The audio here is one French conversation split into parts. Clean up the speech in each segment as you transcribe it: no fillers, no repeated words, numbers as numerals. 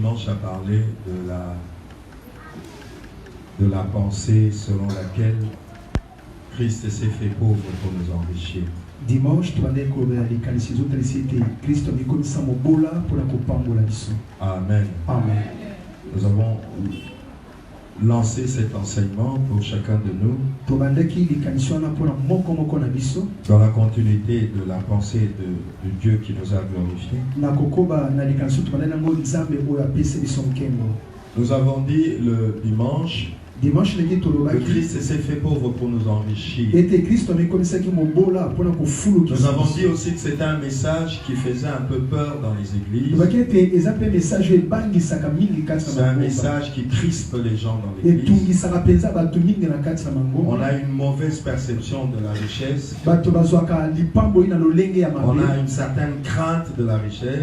dimanche a parlé de la pensée selon laquelle Christ s'est fait pauvre pour nous enrichir. Dimanche, tu vas découvrir les qualités de Christ a comme ça mobola pour la couper la mission. Amen. Amen. Nous avons lancé cet enseignement pour chacun de nous dans la continuité de la pensée de Dieu qui nous a glorifiés. Nous avons dit le dimanche que Christ s'est fait pauvre pour nous enrichir. Nous avons dit aussi que c'était un message qui faisait un peu peur dans les églises. C'est un message qui crispe les gens dans l'église. On a une mauvaise perception de la richesse. On a une certaine crainte de la richesse.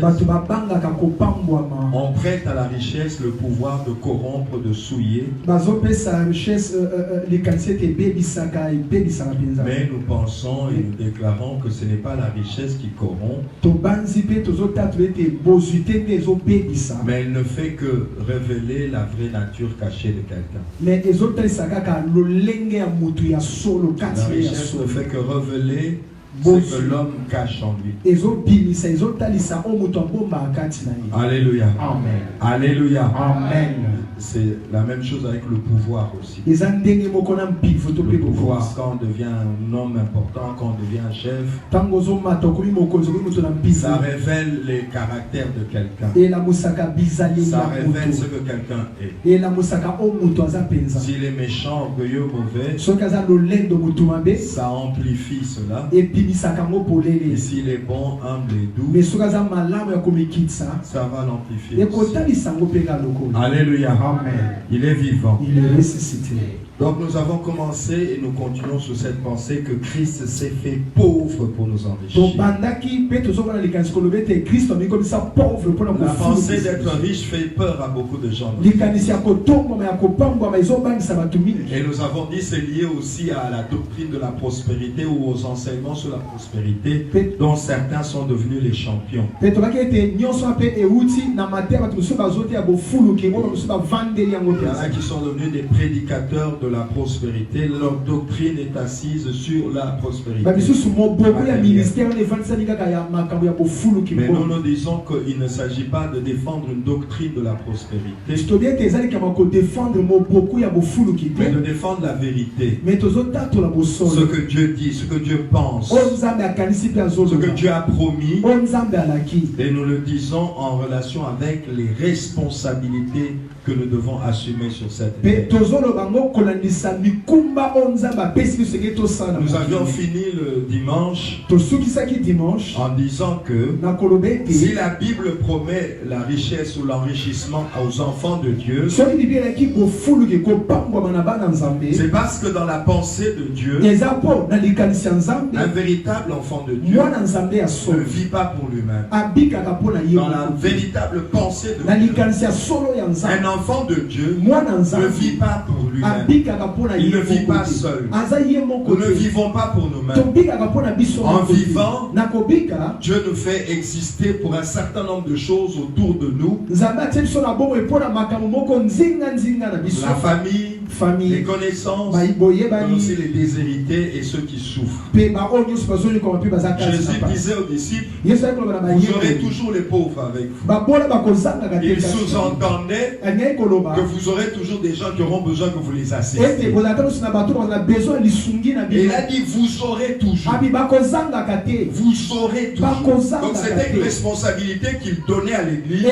On prête à la richesse le pouvoir de corrompre, de souiller. Mais nous pensons et nous déclarons que ce n'est pas la richesse qui corrompt, mais elle ne fait que révéler la vraie nature cachée de quelqu'un. La richesse ne fait que révéler ce que l'homme cache en lui. Alléluia. Amen. Alléluia. Amen. C'est la même chose avec le pouvoir aussi. Le pouvoir, quand on devient un homme important, quand on devient un chef, ça révèle les caractères de quelqu'un. Ça révèle ce que quelqu'un est. S'il est méchant, orgueilleux, mauvais, ça amplifie cela. Et s'il est bon, humble et doux, ça va l'amplifier. Alléluia. Amen. Il est vivant. Il est ressuscité. Donc nous avons commencé et nous continuons sur cette pensée que Christ s'est fait pauvre pour nous enrichir. La pensée d'être riche fait peur à beaucoup de gens. Et nous avons dit c'est lié aussi à la doctrine de la prospérité ou aux enseignements sur la prospérité dont certains sont devenus les champions. Il y en a qui sont devenus des prédicateurs de la prospérité. Leur doctrine est assise sur la prospérité. Mais nous disons qu'il ne s'agit pas de défendre une doctrine de la prospérité, mais de défendre la vérité. Ce que Dieu dit, ce que Dieu pense, ce que Dieu a promis. Et nous le disons en relation avec les responsabilités que nous devons assumer sur cette terre. Nous avions fini le dimanche en disant que si la Bible promet la richesse ou l'enrichissement aux enfants de Dieu, c'est parce que dans la pensée de Dieu, un véritable enfant de Dieu ne vit pas pour lui-même. Dans la véritable pensée de Dieu, un enfant de Dieu ne vit pas pour lui-même. Il ne vit pas seul. Nous ne vivons pas pour nous-mêmes. En vivant, Dieu nous fait exister pour un certain nombre de choses autour de nous. La famille, les connaissances, mais aussi les déshérités et ceux qui souffrent. Jésus disait aux disciples, vous aurez toujours les pauvres avec vous. Il sous-entendait que vous aurez toujours des gens qui auront besoin que vous les assistiez. Et il a dit, vous aurez toujours. Vous aurez toujours. Donc c'était une responsabilité qu'il donnait à l'église.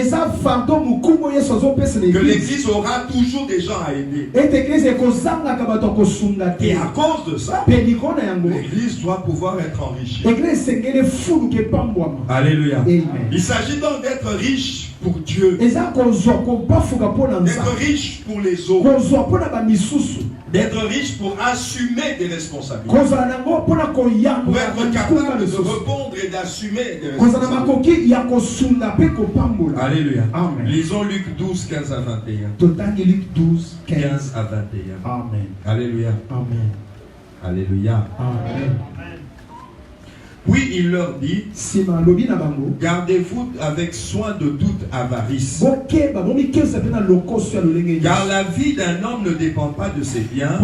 Que l'église aura toujours des gens à aider. Et à cause de ça, l'église doit pouvoir être enrichie. Alléluia. Il s'agit donc d'être riche pour Dieu. D'être riche pour les autres. D'être riche pour assumer des responsabilités. Pour être capable de répondre et d'assumer des responsabilités. Alléluia. Amen. Lisons Luc 12, 15 à 21. Luc 12, 15 à 21. Amen. Alléluia. Amen. Alléluia. Amen. Puis il leur dit, gardez-vous avec soin de toute avarice. Car la vie d'un homme ne dépend pas de ses biens,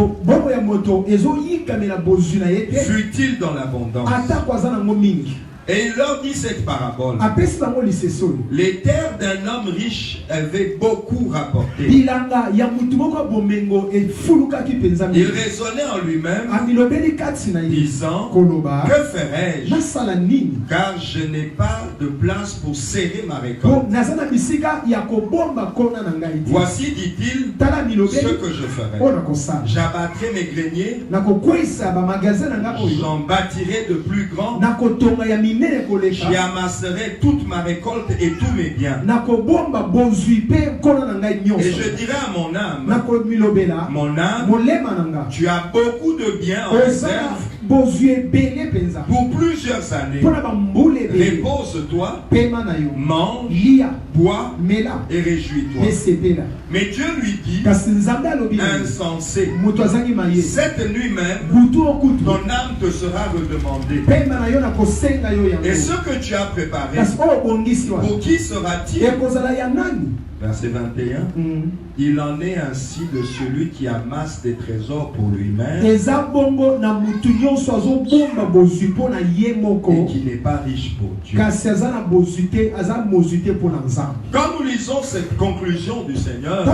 fut-il dans l'abondance. Et il leur dit cette parabole. Les terres d'un homme riche avaient beaucoup rapporté. Il raisonnait en lui-même, disant, que ferai-je? Car je n'ai pas de place pour serrer ma récolte. Voici, dit-il, ce que je ferai. J'abattrai mes greniers, j'en bâtirai de plus grands, j'y amasserai toute ma récolte et tous mes biens. Et je dirai à mon âme, tu as beaucoup de biens en réserve pour plusieurs années. Repose-toi, mange, bois et réjouis-toi. Mais Dieu lui dit, insensé, cette nuit même, ton âme te sera redemandée. Et ce que tu as préparé, pour qui sera-t-il? Verset 21. Il en est ainsi de celui qui amasse des trésors pour lui-même et qui n'est pas riche pour Dieu. Quand nous lisons cette conclusion du Seigneur,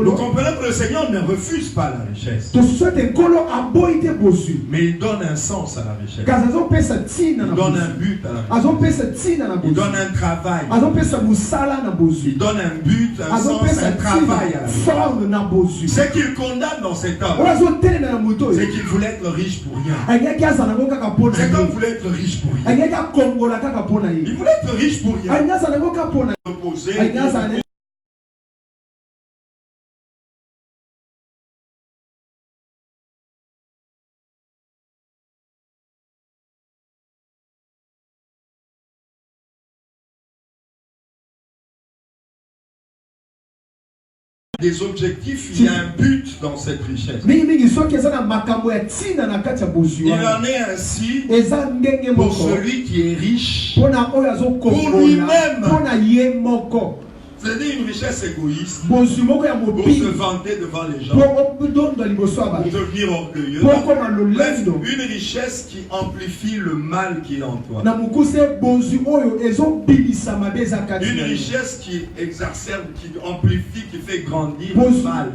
nous comprenons que le Seigneur ne refuse pas la richesse, mais il donne un sens à la richesse. Il donne un but à la richesse. Il donne un travail. Il donne un but, un sens, un travail à la vie. Ce qu'il condamne dans cet homme, c'est qu'il voulait être riche pour rien. Cet homme voulait être riche pour rien. Il voulait être riche pour rien. Des objectifs, il y a un but dans cette richesse. Il en est ainsi pour celui qui est riche pour lui-même. C'est-à-dire une richesse égoïste pour se vanter devant les gens, pour devenir orgueilleux. Bref, une richesse qui amplifie le mal qui est en toi. Une richesse qui exacerbe, qui amplifie, qui fait grandir le mal.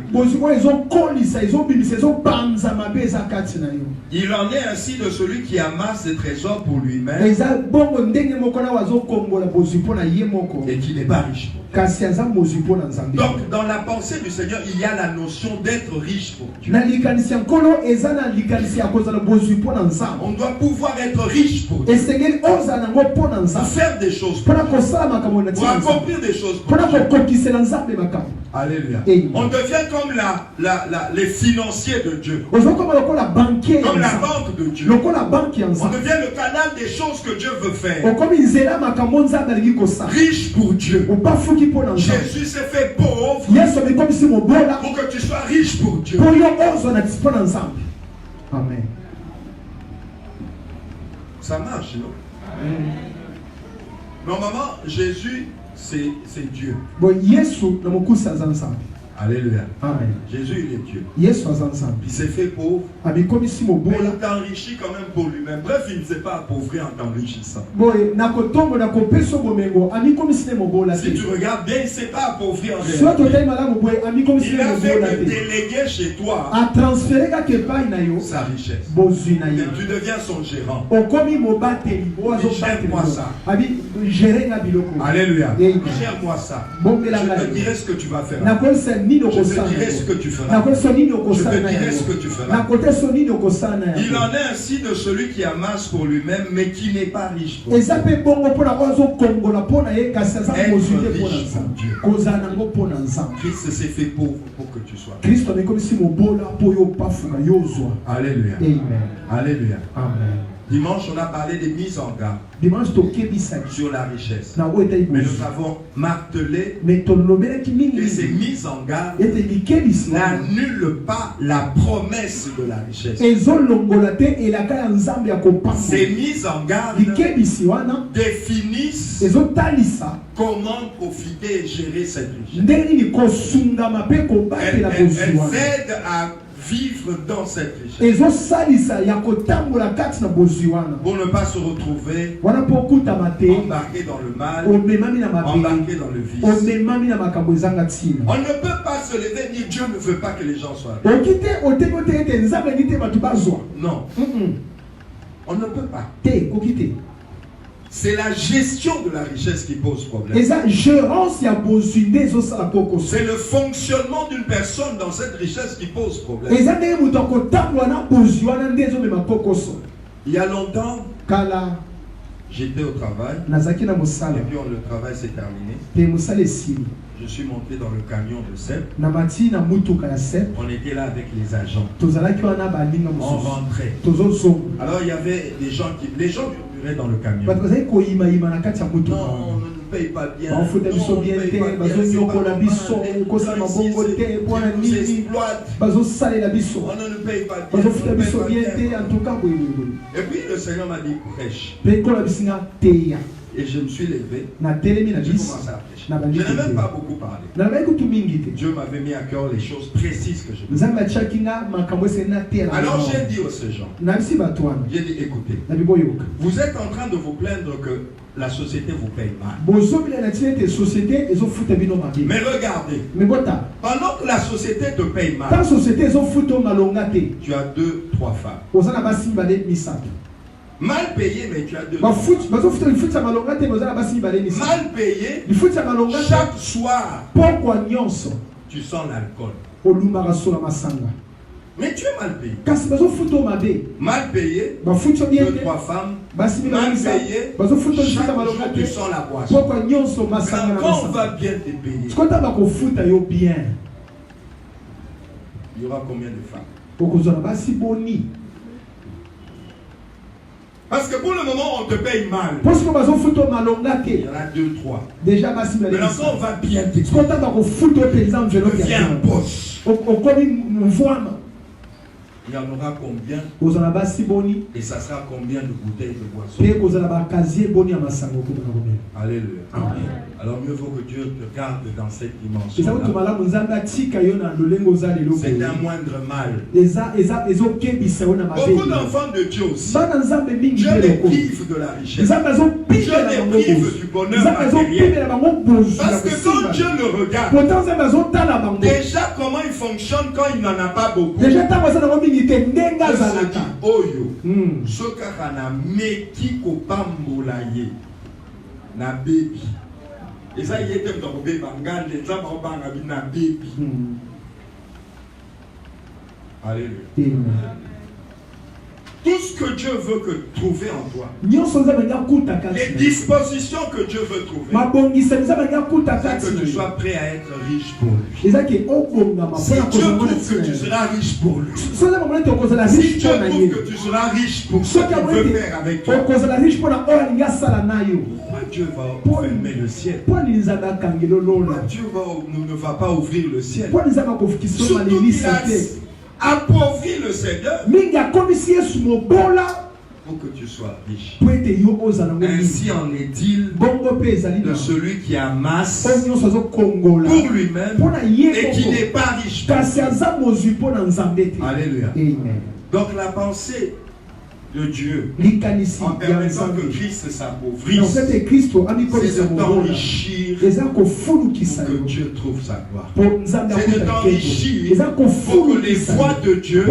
Il en est ainsi de celui qui amasse des trésors pour lui-même et qui n'est pas riche. Donc, dans la pensée du Seigneur, il y a la notion d'être riche pour Dieu. On doit pouvoir être riche pour Dieu. Pour faire des choses pour Dieu. Pour accomplir des choses pour Dieu. Alléluia. On devient comme les financiers de Dieu. Comme la banque de Dieu. On devient le canal des choses que Dieu veut faire. Riche pour Dieu. Jésus s'est fait pauvre pour que tu sois riche pour Dieu. Amen. Ça marche, non? Normalement, Jésus, c'est Dieu. Alléluia. Amen. Jésus, il est Dieu. Il s'est fait pauvre. Mais il t'enrichit quand même pour lui-même. Bref, il ne s'est pas appauvri en t'enrichissant. Si tu regardes bien, il ne s'est pas appauvri en réalité. Il a fait que déléguer chez toi sa richesse. Et tu deviens son gérant. Gère-moi ça. Alléluia. Gère-moi ça. Je te dirai ce que tu vas faire. Je te dirai ce que tu feras. Je te dirai ce que tu feras. Il en est ainsi de celui qui amasse pour lui-même, mais qui n'est pas riche pour Dieu. Être riche pour Dieu. Christ s'est fait pauvre pour que tu sois. Alléluia. Alléluia. Amen. Alléluia. Amen. Dimanche, on a parlé des mises en garde sur la richesse. Mais nous avons martelé que ces mises en garde n'annulent pas la promesse de la richesse. Ces mises en garde définissent comment profiter et gérer cette richesse. Elles aident à vivre dans cette richesse. Pour ne pas se retrouver embarqué dans le mal, embarqué dans le vice. On ne peut pas se lever, ni Dieu ne veut pas que les gens soient riches. Non. On ne peut pas. C'est la gestion de la richesse qui pose problème. C'est le fonctionnement d'une personne dans cette richesse qui pose problème. Il y a longtemps, j'étais au travail, et puis le travail s'est terminé. Je suis monté dans le camion de Seb. On était là avec les agents. On rentrait. Alors il y avait des gens qui... Les gens murmuraient dans le camion. Non, on ne paye pas bien. Non, on ne paye pas bien. C'est pas normal. Ils nous exploitent. On ne paye pas bien. Et puis le Seigneur m'a dit prêche. Et je me suis levé. J'ai commencé à prêcher. Je n'ai même pas beaucoup parlé. Dieu m'avait mis à cœur les choses précises que je voulais. Alors j'ai dit aux gens, j'ai dit écoutez, vous êtes en train de vous plaindre que la société vous paye mal. Mais regardez, pendant que la société te paye mal, tu as 2-3 femmes. Mal payé, mais tu as 2. Mal payé, chaque soir, tu sens l'alcool. Mais tu es mal payé. Mal payé, 2-3 femmes. Mal payé, chaque jour tu sens la boisson. Quand on va bien te payer, il y aura combien de femmes? Parce que pour le moment, on te paye mal. Il y en a 2-3. Maintenant, quand on va bien te payer, tu deviens poche. Il y en aura combien? Et ça sera combien de bouteilles de boisson? Alléluia. Amen. Alors mieux vaut que Dieu te garde dans cette dimension. C'est un moindre mal. Beaucoup d'enfants de Dieu aussi, Dieu les prive de la richesse. Dieu les prive du bonheur matériel. Parce que quand Dieu le regarde, déjà comment il fonctionne quand il n'en a pas beaucoup. Il se dit, Oyo, ce kaka na meki kopambola ye na baby. Et ça, il était dans le bébé, na baby. Alléluia. Tout ce que Dieu veut trouver en toi, les dispositions que Dieu veut trouver, c'est que tu sois prêt à être riche pour lui. Si Dieu trouve que tu seras riche pour lui, si Dieu trouve que tu seras riche pour ce qu'il veut faire avec toi, pourquoi Dieu va fermer le ciel? Pourquoi Dieu ne va pas ouvrir le ciel? Surtout qu'il a appauvri le Seigneur pour que tu sois riche. Ainsi en est-il de celui qui amasse pour lui-même et qui n'est pas riche. Alléluia. Donc la pensée de Dieu en permettant que Christ s'appauvrisse, c'est de t'enrichir pour que Dieu trouve sa gloire. C'est de t'enrichir pour que les voies de Dieu,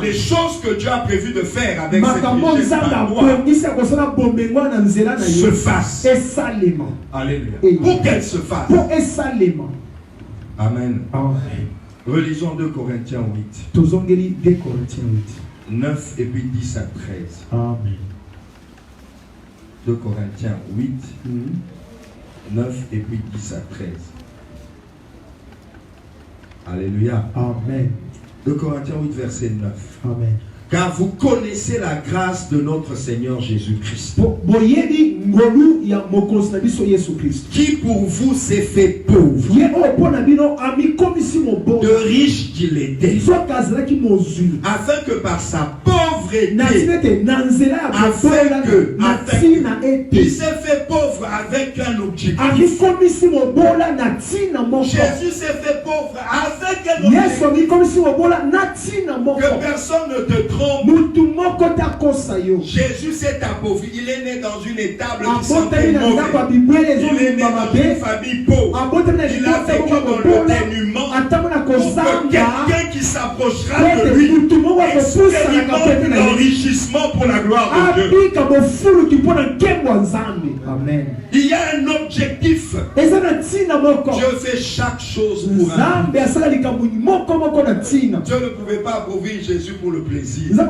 les choses que Dieu a prévu de faire avec cette richesse par toi, se fassent. Alléluia. Pour qu'elles se fassent. Amen. Relisons 2 Corinthiens 8. 9 et puis 10 à 13. Amen. 2 Corinthiens 8, 9 et puis 10 à 13. Alléluia. Amen. 2 Corinthiens 8, verset 9. Amen. Car vous connaissez la grâce de notre Seigneur Jésus-Christ. Qui pour vous s'est fait pauvre. De riche qu'il était. Afin que par sa pauvreté, il s'est fait pauvre avec un objectif. Jésus s'est fait pauvre avec un objectif. Que personne ne te trompe. Jésus s'est appauvri. Il est né dans une étable qui sentait mauvais. Il est né dans une famille pauvre. Il a vécu dans le dénuement pour que quelqu'un qui s'approchera de lui expérimente l'enrichissement pour la gloire de Dieu. Amen. Il y a un objectif. Dieu fait chaque chose pour un but. Dieu ne pouvait pas appauvrir Jésus pour le plaisir. Dieu ne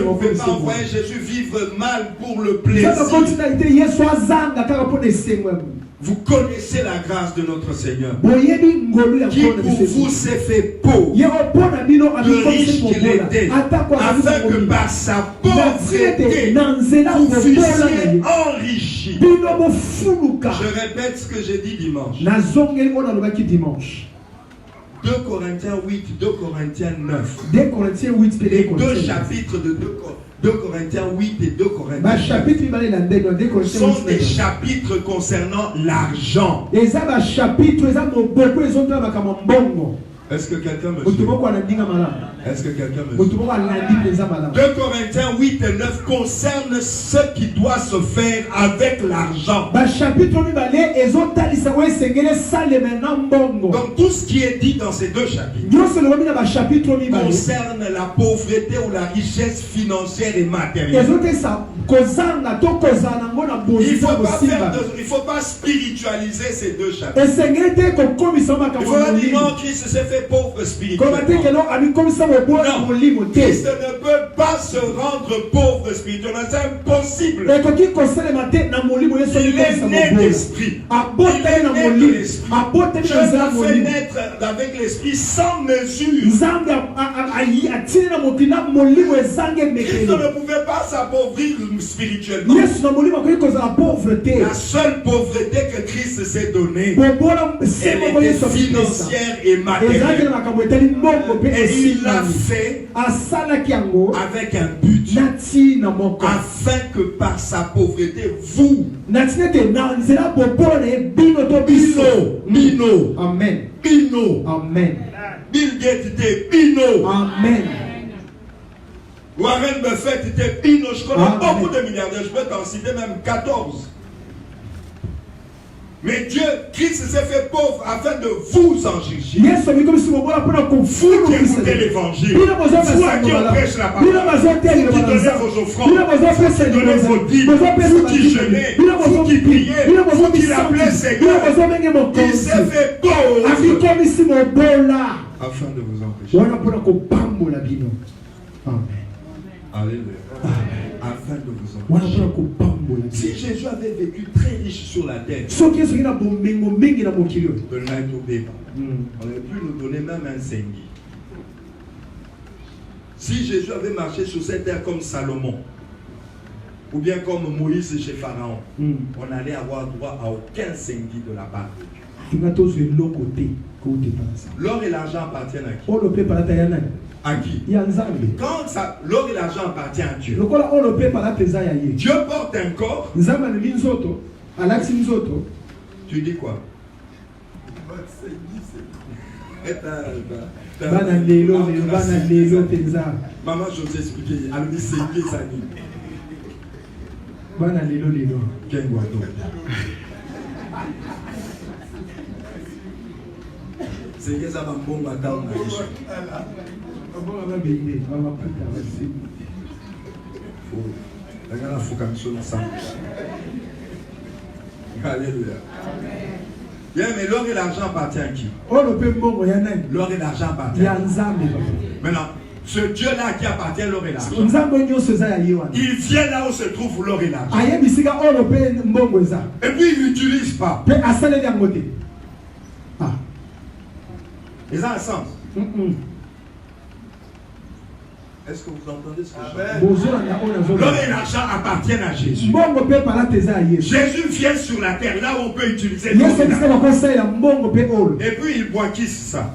pouvait pas envoyer Jésus vivre mal pour le plaisir. Vous connaissez la grâce de notre Seigneur, qui pour vous s'est fait pauvre, de riche qu'il était, afin que par sa pauvreté, vous fussiez enrichis. Je répète ce que j'ai dit dimanche. 2 Corinthiens 8, 2 Corinthiens 9. 2 Corinthiens 8 et 2 chapitres de 2 Corinthiens 8 et 2 Corinthiens 9 sont des chapitres concernant l'argent. Est-ce que quelqu'un me suit? Est-ce que quelqu'un me suit? 2 Corinthiens 8 et 9 concerne ce qui doit se faire avec l'argent. Donc tout ce qui est dit dans ces deux chapitres concerne la pauvreté ou la richesse financière et matérielle. Il ne faut pas spiritualiser ces deux chapitres. Il faut dire non, Christ s'est fait pauvre spirituellement. Non, Christ ne peut pas se rendre pauvre spirituellement. C'est impossible. Il est né d'esprit. Il est né de l'esprit. Dieu l'a fait naître avec l'esprit sans mesure. Christ ne pouvait pas s'appauvrir spirituellement. La seule pauvreté que Christ s'est donnée, elle était financière et matérielle. Et il l'a fait avec un but, afin que par sa pauvreté, vous, Bino, Amen. Bino, Amen. Bill Gates était Bino, Amen. Warren Buffett était Bino. Je connais beaucoup de milliardaires, je peux t'en citer même 14. Mais Dieu, Christ s'est fait pauvre afin de vous enrichir. Vous qui écoutez l'évangile, vous à qui on prêche la parole, vous qui donnez vos offrandes, vous qui donnez vos dîmes, vous qui jeûnez, vous qui priez, vous qui l'appelez Seigneur, il s'est fait pauvre afin de vous enrichir. Amen. Alléluia. Afin de vous enrichir. Si Jésus avait vécu très riche sur la terre, on aurait pu nous donner même un Seigneur. Si Jésus avait marché sur cette terre comme Salomon, ou bien comme Moïse chez Pharaon, on allait avoir droit à aucun Seigneur de la part de Dieu. L'or et l'argent appartiennent à qui? À qui? Quand l'or et l'argent appartiennent à Dieu, Dieu porte un corps. Tu dis quoi? Maman, je vous explique. Elle dit c'est qui ça dit? C'est que ça va bon matin. Alléluia. Bien, mais l'or et l'argent appartient à qui? L'or et l'argent appartient. Maintenant, ce Dieu-là qui appartient l'or et l'argent, il vient là où se trouve l'or et l'argent. Et puis il n'utilise pas. Et ça a un sens. Est-ce que vous entendez ce que je dis? L'or et l'argent appartiennent à Jésus. Jésus vient sur la terre, là où on peut utiliser l'or et l'argent. Et puis il boitisse ça.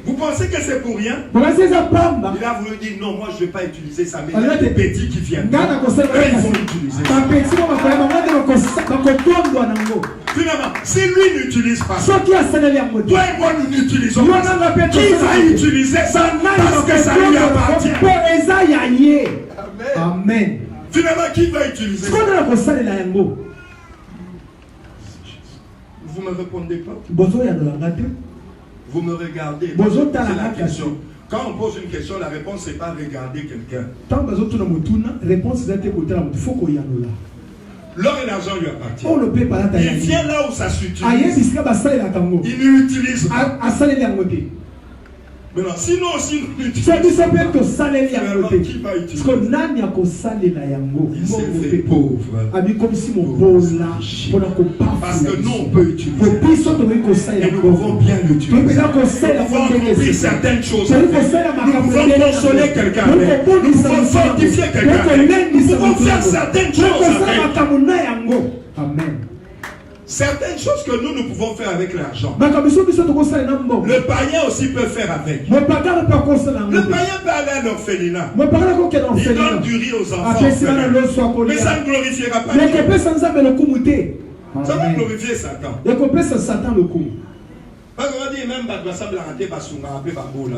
Vous pensez que c'est pour rien? Il a voulu dire non, moi je ne vais pas utiliser ça, mais il y a des petits qui viennent. Eux, ils vont utiliser ça. Finalement, si lui n'utilise pas ça, toi et moi nous n'utilisons pas ça. Qui va utiliser ça parce que ça lui appartient? Amen. Finalement, qui va utiliser ça? Vous ne me répondez pas? Vous me regardez. C'est la question. Quand on pose une question, la réponse c'est pas regarder quelqu'un. L'or et l'argent lui appartient. Il vient là où ça s'utilise. Il l'utilise pas. Maintenant, sinon aussi nous l'utilisons. Qui va utiliser? Il s'est fait pauvre. Parce que nous on peut utiliser. Et nous pouvons bien l'utiliser. Nous pouvons accomplir certaines choses. Nous pouvons consoler quelqu'un. Nous pouvons fortifier quelqu'un. Nous pouvons faire certaines choses avec. Amen. Certaines choses que nous pouvons faire avec l'argent. Le païen aussi peut faire avec. Le païen peut aller à l'orphelinat. Il donne du riz aux enfants. Mais ça ne glorifiera pas Dieu. Ça va glorifier Satan.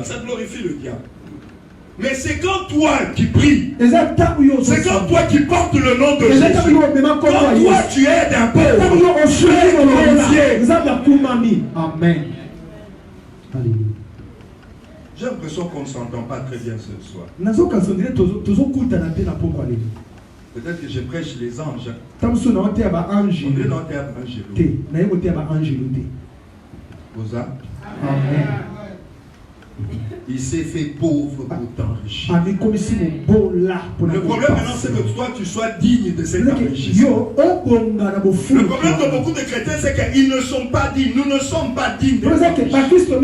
Ça glorifie le diable. Mais c'est quand toi qui pries, c'est quand toi qui portes le nom de Jésus, quand toi tu aides un pauvre, tu es glorifié. Amen. J'ai l'impression qu'on ne s'entend pas très bien ce soir. Peut-être que je prêche les anges. On est dans le terme angélou. Amen. Il s'est fait pauvre pour t'enrichir. Le problème maintenant c'est que toi tu sois digne de cet enrichissement. Le problème de beaucoup de chrétiens c'est qu'ils ne sont pas dignes. Nous ne sommes pas dignes de l'enrichissement.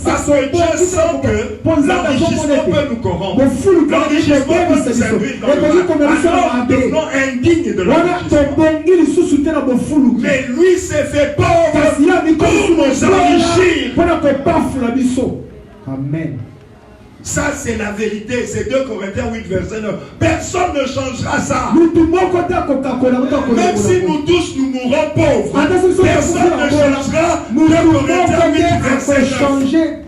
Parce que Dieu sent que l'enrichissement peut nous corrompre. L'enrichissement peut nous servir dans le mal. Alors devenons indignes de l'enrichissement. Mais lui s'est fait pauvre pour nous enrichir. Amen. Ça c'est la vérité, c'est 2 Corinthiens 8 verset 9. Personne ne changera ça. Même si nous tous nous mourrons pauvres, personne ne changera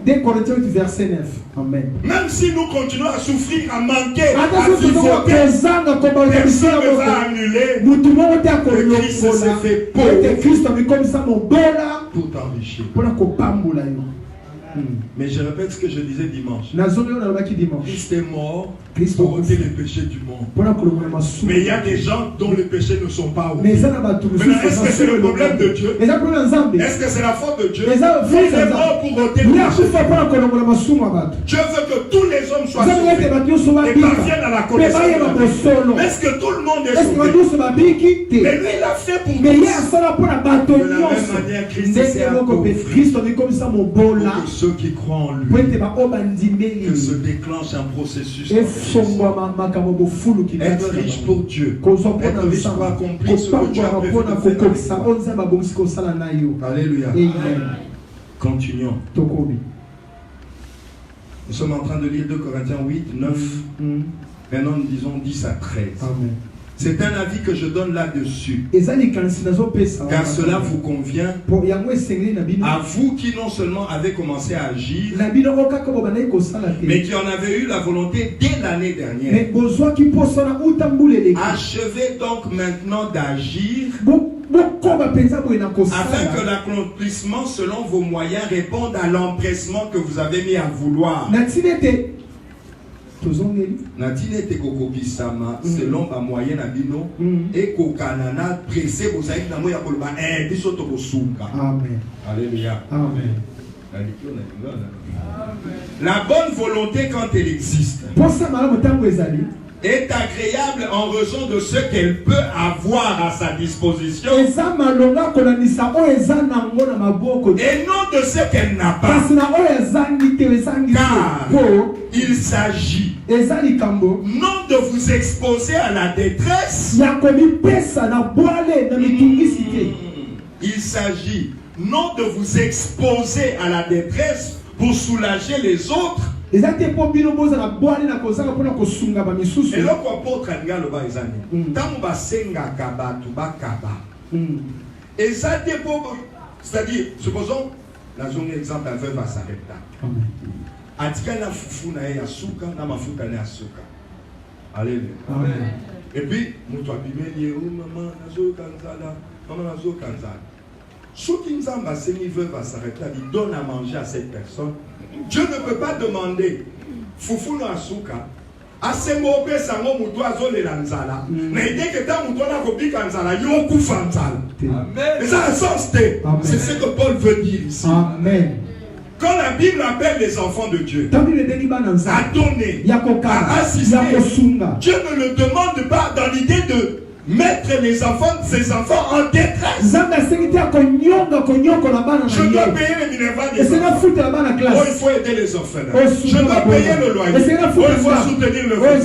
2 Corinthiens 8 verset 9. Amen. Même si nous continuons à souffrir, à manquer, à vivoter, personne ne va annuler que Christ s'est fait pauvre pour t'enrichir. Mais je répète ce que je disais dimanche. Christ est mort pour ôter les péchés du monde. Mais il y a des gens dont les péchés ne sont pas ôtés. Maintenant, est-ce que c'est le problème de Dieu? Est-ce que c'est la faute de Dieu? Il est mort pour ôter les péchés. Dieu veut que tous les hommes soient sauvés et parviennent à la connaissance de la. Est-ce que tout le monde est sauvé? Mais lui, il a fait pour nous. De la même manière, Christ s'est appauvri pour que ceux qui croient en lui, que se déclenche un processus. Être riche pour Dieu, être riche pour accomplir ce que Dieu a prévu de faire. Alléluia. Continuons. Nous sommes en train de lire 2 Corinthiens 8, 9. Maintenant nous disons 10 à 13. Amen. C'est un avis que je donne là-dessus. Car cela vous convient à vous qui non seulement avez commencé à agir, mais qui en avez eu la volonté dès l'année dernière. Achevez donc maintenant d'agir afin que l'accomplissement selon vos moyens réponde à l'empressement que vous avez mis à vouloir. Natine te kokobisama selon ba moyen na bino et kokanana pressé vous avez na moya koloba biso to kosuka. Amen. Alléluia. Amen. La bonne volonté quand elle existe est agréable en raison de ce qu'elle peut avoir à sa disposition et non de ce qu'elle n'a pas. Car il s'agit non de vous exposer à la détresse. Il s'agit non de vous exposer à la détresse pour soulager les autres. Et là, apôtre Angalo Baizani, Tamba Senga Kaba Tuba Kaba. Et ça dépend, c'est-à-dire, supposons, la journée exemple, la veuve va s'arrêter. Atika na fufu na ya suka, na mafuta na suka. Alléluia. Et puis, mutu abimeli ou maman nazo kanzala, maman nazo kanzala. Ceux qui nous ambassadent veuve va s'arrêter, il donne à manger à cette personne. Dieu ne peut pas demander fufu no asuka asengo pe sango mutu azole la nzala mais dès que ta mutu na kobika nzala yo kufa nzala. Amen. Mais ça a sens. C'est ce que Paul veut dire ici. Amen. Quand la Bible appelle les enfants de Dieu à donner, à assister, Dieu ne le demande pas dans l'idée de mettre ses enfants en détresse. Je dois payer les minervales des enfants. Oh, il faut aider les orphelins. Je dois payer le loyer. Oh, il faut soutenir l'œuvre de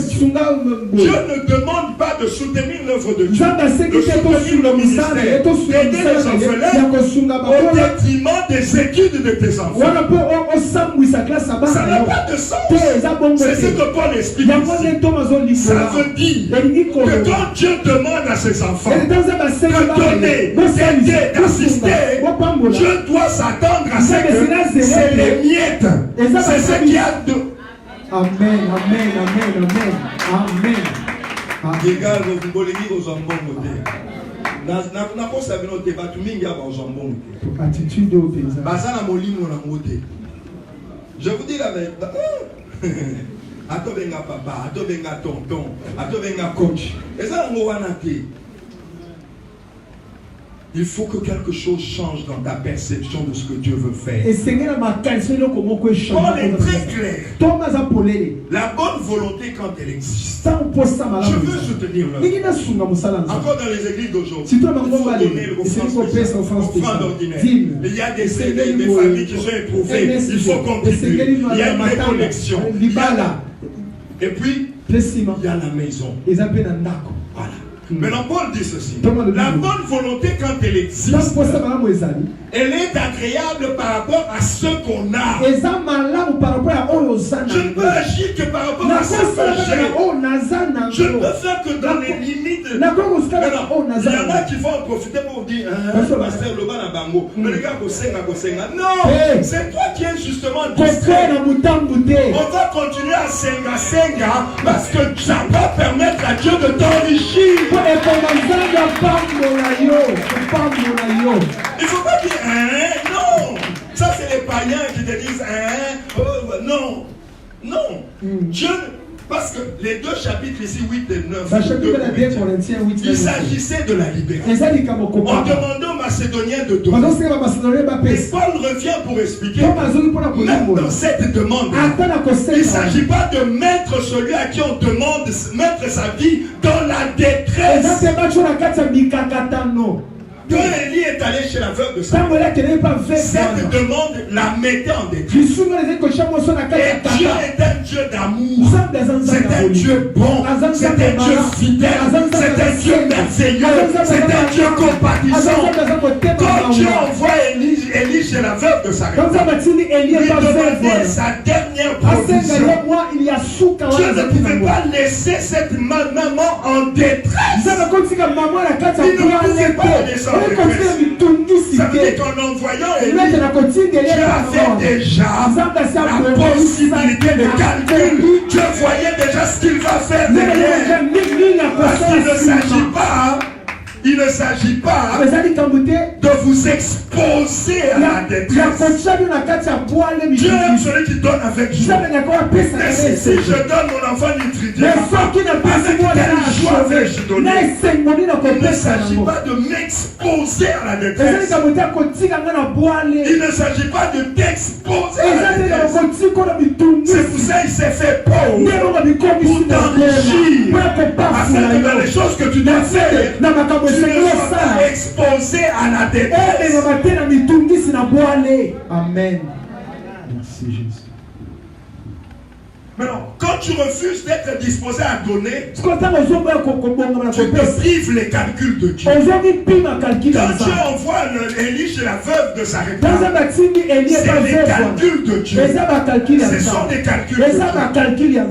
Dieu. Dieu ne demande pas de soutenir l'œuvre de Dieu, de soutenir le ministère, d'aider les orphelins au détriment des études de tes enfants. Ça n'a pas de sens. C'est ce que Paul explique ici. Ça veut dire que quand Dieu demande à ses enfants de donner, d'aider, d'assister, Dieu doit s'attendre à ce que c'est les miettes. C'est ce qu'il y a de... Amen, amen, amen, amen, amen. Attitude au paysan. Je vous dis la vérité. Atobenga papa, atobenga tonton, atobenga coach. Et ça, il faut que quelque chose change dans ta perception de ce que Dieu veut faire. Paul est très clair. La bonne volonté quand elle existe. Je veux soutenir l'œuvre. Encore dans les églises d'aujourd'hui, il faut donner l'offrande ordinaire. Il y a des familles qui sont éprouvées. Il faut contribuer. Il y a une récollection. Et puis, il y a la maison. Voilà. Maintenant, Paul dit ceci. La bonne volonté, quand elle existe, elle est agréable par rapport à ce qu'on a. Je ne peux agir que par rapport à ce que j'ai. Je ne peux faire que dans les limites. Il y en a qui vont en profiter pour dire Pasteur Loba na bango. Mais les gars, non, c'est toi qui es justement distrait. On va continuer à senga parce que ça va permettre à Dieu de t'enrichir. Il ne faut pas dire non. Ça c'est les païens qui te disent non. Non. Dieu, parce que les deux chapitres ici, 8 et 9, il s'agissait de la liberté. On demandait aux Macédoniens de donner. Et Paul revient pour expliquer, même dans cette demande, il ne s'agit pas de mettre celui à qui on demande mettre sa vie dans la détresse. Quand Élie est allé chez la veuve de Sarepta, cette demande la mettait en détresse. Et Dieu est un Dieu d'amour, c'est un Dieu bon, c'est un Dieu fidèle, c'est un Dieu merveilleux, c'est un Dieu compatissant. Quand Dieu envoie Élie chez la veuve de Sarepta, il demandait sa dernière provision. Dieu ne pouvait pas laisser cette maman en détresse. Il ne pouvait pas la laisser en détresse. Ça veut dire qu'en envoyant Élie, Dieu avait déjà la possibilité de calcul. Dieu voyait déjà ce qu'il va faire derrière. Parce qu'il ne s'agit pas de vous exposer à la détresse. Dieu aime celui qui donne avec joie. Mais si je donne mon enfant nutridien, avec quelle joie vais-je donner? Il ne s'agit pas de m'exposer à la détresse. Il ne s'agit pas de t'exposer à la détresse. C'est pour ça qu'il s'est fait pauvre, pour t'enrichir, afin que dans les choses que tu dois faire, tu ne sois pas exposé à la détresse. Amen. Merci Jésus. Maintenant, quand tu refuses d'être disposé à donner, tu te prives les calculs de Dieu. Quand Dieu envoie Élie chez la veuve de Sarepta, c'est les calculs de Dieu. Ce sont des calculs de Dieu.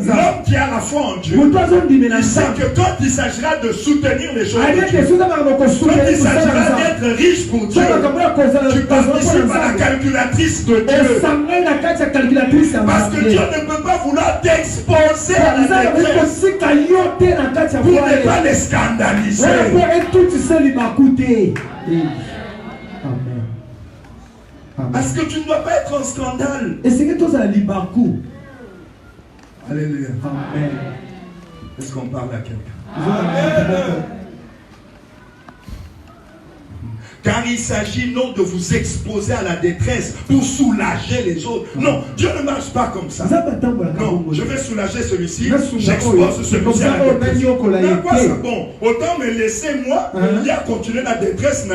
L'homme qui a la foi en Dieu, il sait que quand il s'agira de soutenir les choses de Dieu, quand il s'agira d'être riche pour Dieu, tu participes à la calculatrice de Dieu. Parce que Dieu ne peut pas vouloir t'exposer à la détresse pour ne pas les scandaliser. Parce que tu ne dois pas être en scandale. Alléluia. Amen. Est-ce qu'on parle à quelqu'un? Car il s'agit non de vous exposer à la détresse pour soulager les autres. Non, Dieu ne marche pas comme ça. Non, je vais soulager celui-ci, j'expose celui-ci à la détresse. Mais à quoi ça bon? Autant me laisser moi, il y a continuer la détresse.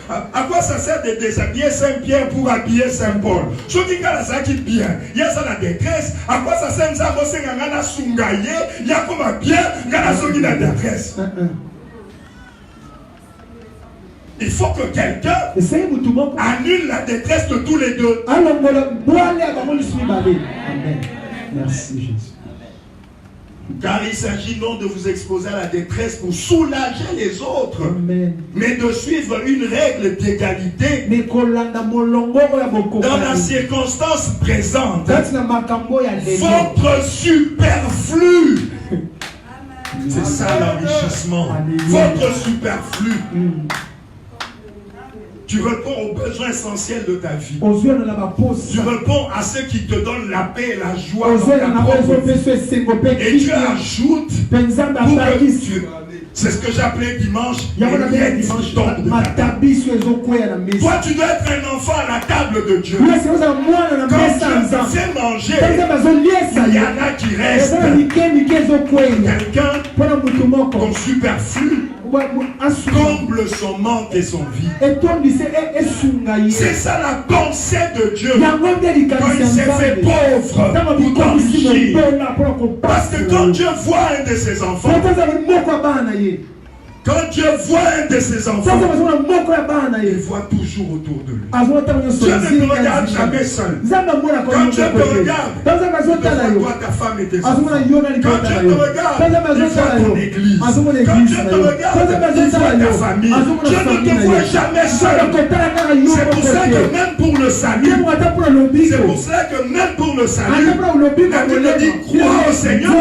À quoi ça sert de déshabiller Saint-Pierre pour habiller Saint-Paul? Je dis que ça qui bien. Il y a ça la détresse. À quoi ça sert de s'avancer dans la sungaye? Il y a comme bien, dans la détresse. Il faut que quelqu'un annule la détresse de tous les deux. Amen. Merci Jésus. Car il s'agit non de vous exposer à la détresse pour soulager les autres, Amen. mais de suivre une règle d'égalité dans la circonstance présente. Votre superflu. C'est ça l'enrichissement. Votre superflu. Tu réponds aux besoins essentiels de ta vie. Tu réponds à ceux qui te donnent la paix et la joie dans ta propre vie. Et tu ajoutes c'est ce que j'appelais dimanche. Toi, tu dois être un enfant à la table de Dieu. Quand Dieu te fait manger, il y en a qui restent. Quelqu'un, ton superflu, comble son manque et son vide. C'est ça la pensée de Dieu. Quand il s'est fait pauvre pour t'enrichir. Parce que quand Dieu voit un de ses enfants, quand Dieu voit un de ses enfants, il voit toujours autour de lui. Dieu ne te regarde jamais seul. Quand Dieu te regarde, il voit ta femme et tes enfants. Quand Dieu te regarde, il voit ton église. Quand Dieu te regarde, il voit ta famille. Dieu ne te voit jamais seul. C'est pour ça que même pour le salut, la Bible dit crois au Seigneur,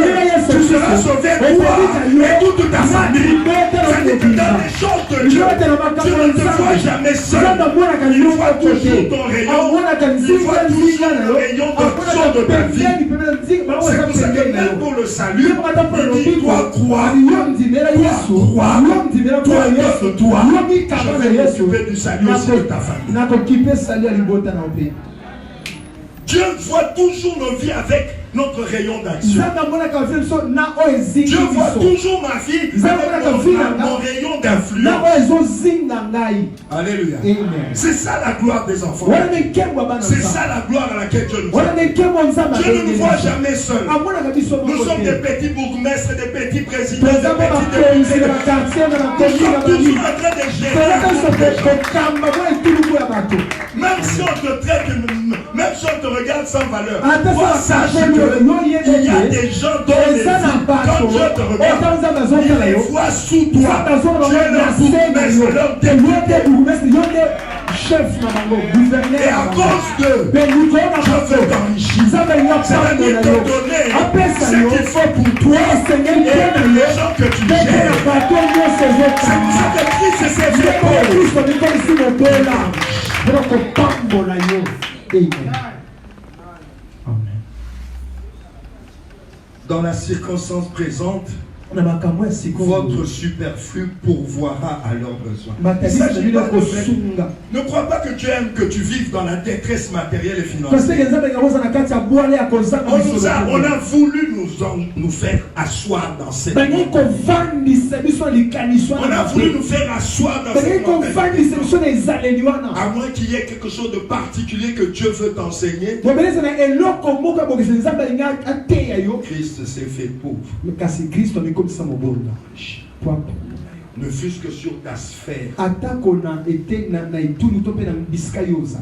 tu seras sauvé, crois, et toute ta famille. C'est-à-dire que dans les choses de Dieu, tu ne te vois jamais seul. Il voit toujours ton rayon. Il voit toujours le rayon de ta vie. C'est pour ça que même pour le salut, il dit toi crois. Toi, je vais m'occuper du salut aussi de ta famille. Dieu voit toujours nos vies avec notre rayon d'action. Dieu voit toujours ma vie avec mon rayon d'influence. Alléluia. C'est ça la gloire des enfants. C'est ça la gloire à laquelle Dieu nous voit. Dieu ne nous voit jamais seuls. Nous sommes des petits bourgmestres, des petits présidents, des petits députés. Nous sommes toujours en train de gérer. Même si on te traite, même si on te regarde sans valeur, sache qu'il y a des gens dont les vies, quand Dieu te regarde, il les voit sous toi. Tu es leur bourgmestre, leur député. Et à cause d'eux, je veux t'enrichir. C'est-à-dire te donner ce qu'il faut pour toi et les gens que tu gères. C'est pour ça que Christ s'est fait pauvre. Dans la circonstance présente, votre superflu pourvoira à leurs besoins. Ne crois pas que tu aimes que tu vives dans la détresse matérielle et financière. On a voulu nous faire asseoir dans cette On a voulu nous faire asseoir dans cette à moins qu'il y ait quelque chose de particulier que Dieu veut t'enseigner. Christ s'est fait pauvre. Ne fût-ce que sur ta sphère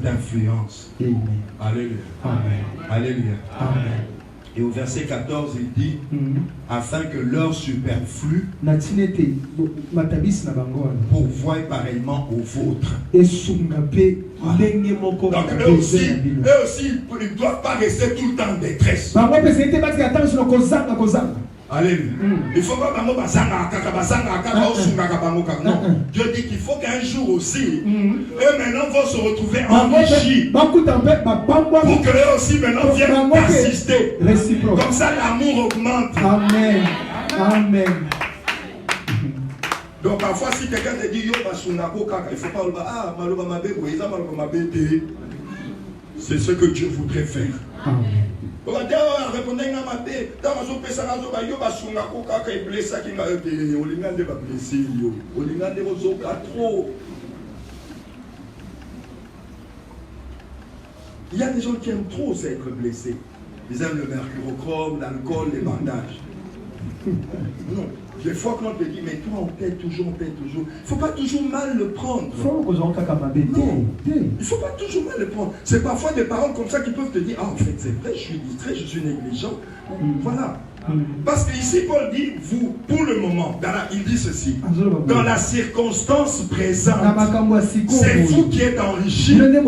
d'influence. Alléluia. Alléluia. Et au verset 14, il dit afin que leur superflu pourvoie pareillement au vôtre. Donc eux aussi, ils ne doivent pas rester tout le temps en détresse. Alléluia. Il faut pas non. Dieu dit qu'il faut qu'un jour aussi, eux maintenant vont se retrouver enrichis. Pour que eux aussi maintenant viennent persister. Comme ça l'amour augmente. Amen. Amen. Donc parfois si quelqu'un te dit yo basunako kaka, il faut pas c'est ce que Dieu voudrait faire. Amen. Il y a des gens qui aiment trop être blessés. Ils aiment le mercurochrome, l'alcool, les bandages. Non. Des fois quand on te dit, mais toi on t'aide toujours. Il ne faut pas toujours mal le prendre. Non. Il ne faut pas toujours mal le prendre. C'est parfois des parents comme ça qui peuvent te dire, ah en fait c'est vrai, je suis distrait, je suis négligent. Voilà. Parce qu'ici Paul dit, vous, pour le moment, il dit ceci, dans la circonstance présente, c'est vous qui êtes enrichis et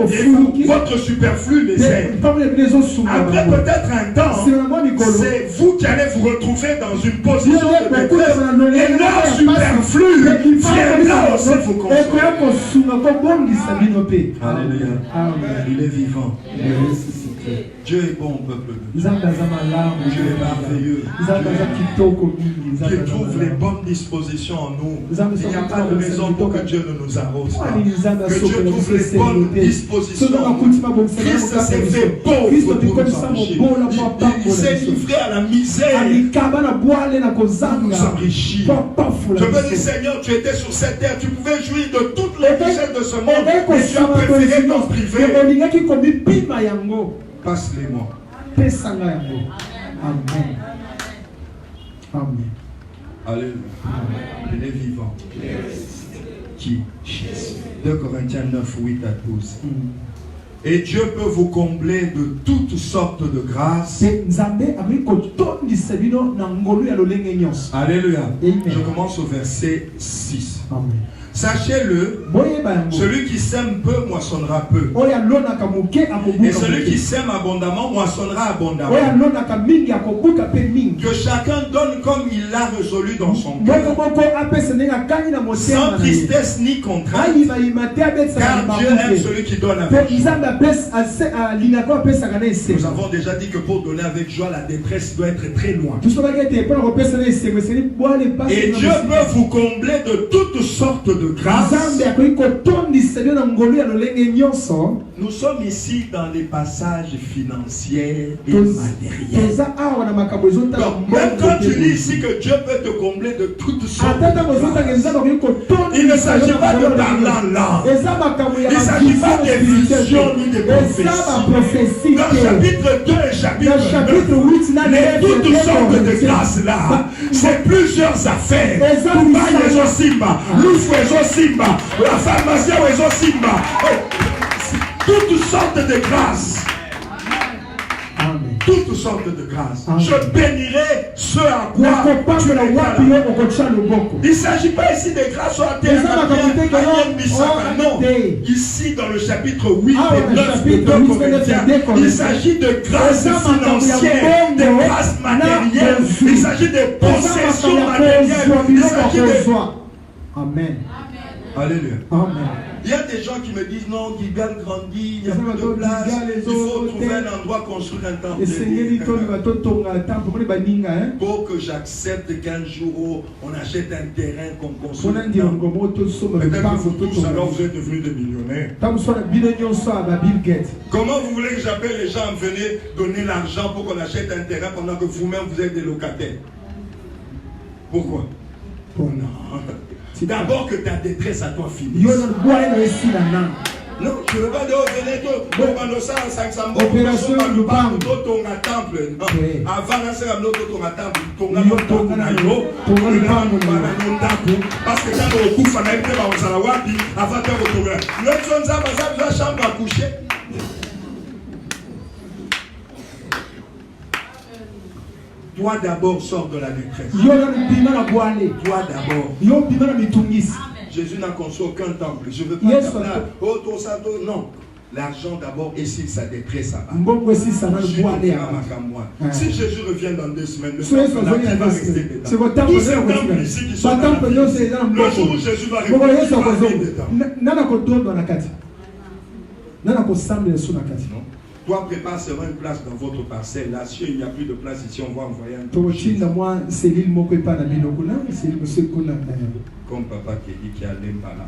votre superflu les aide. Après peut-être un temps, c'est vous qui allez vous retrouver dans une position de détresse et leur superflu viendra aussi vous consoler. Alléluia. Il est vivant. Dieu est bon, peuple de Dieu. Dieu est merveilleux. Dieu trouve les bonnes dispositions en nous. Il n'y a pas de raison pour que Dieu ne nous arrose pas. Que Dieu trouve les bonnes dispositions en nous. Christ s'est fait pauvre pour nous enrichir. Il s'est livré à la misère pour nous enrichir. Je veux dire, Seigneur, tu étais sur cette terre, tu pouvais jouir de toutes les richesses de ce monde, mais tu as préféré t'en priver. Passe-les-moi. Amen. Amen. Alléluia. Il est vivant. Qui? Jésus. 2 Corinthiens 9, 8 à 12. Et Dieu peut vous combler de toutes sortes de grâces. Alléluia. Je commence au verset 6. Amen. Sachez-le, celui qui sème peu moissonnera peu. Et celui qui sème abondamment moissonnera abondamment. Que chacun donne comme il l'a résolu dans son cœur, sans tristesse ni contrainte, car Dieu aime celui qui donne avec joie. Nous avons déjà dit que pour donner avec joie, la détresse doit être très loin. Et Dieu peut vous combler de toutes sortes de grâce. Nous sommes ici dans les passages financiers et matériels. Donc, même quand tu dis ici que Dieu peut te combler de toutes sortes de grâces, il ne s'agit pas de parler en langue. Il ne s'agit pas des visions ni des prophéties. Dans chapitre 2 et chapitre 9, les toutes sortes de grâces là, c'est plusieurs affaires. La pharmacie aux Simba. Toutes sortes de grâces. Toutes sortes de grâces. Je bénirai ceux à quoi tu les donnes. Il ne s'agit pas ici des grâces sur la terre. Non. Ici dans le chapitre 8 et 9 de 2 Corinthiens, il s'agit de grâces financières, de grâces matérielles. Il s'agit de possessions matérielles. Il s'agit de... Amen. Alléluia. Amen. Il y a des gens qui me disent non, Gilgal grandit, il n'y a plus de place, il faut trouver un endroit, construire un temple. Pour que j'accepte qu'un jour on achète un terrain qu'on construit. Peut-être que vous tous alors vous êtes devenus des millionnaires. Comment vous voulez que j'appelle les gens à venir donner l'argent pour qu'on achète un terrain pendant que vous-même vous êtes des locataires? Pourquoi? Non. D'abord que ta détresse à toi finisse. Non, je ne veux pas dire opération du temple. Avant parce que quand on coupe, avant de la chambre à coucher. Toi d'abord sors de la détresse. Toi d'abord. Jésus n'a construit aucun temple. Je ne veux pas non. L'argent d'abord et si sa détresse à si Jésus revient dans 2 semaines, le temple va rester dedans. Tous ces temples ici qui sont dans le jour où Jésus va revenir. Toi, prépare seulement une place dans votre parcelle. Là, si il n'y a plus de place ici, on va envoyer un tour. Comme papa qui dit qu'il y a l'Emba là.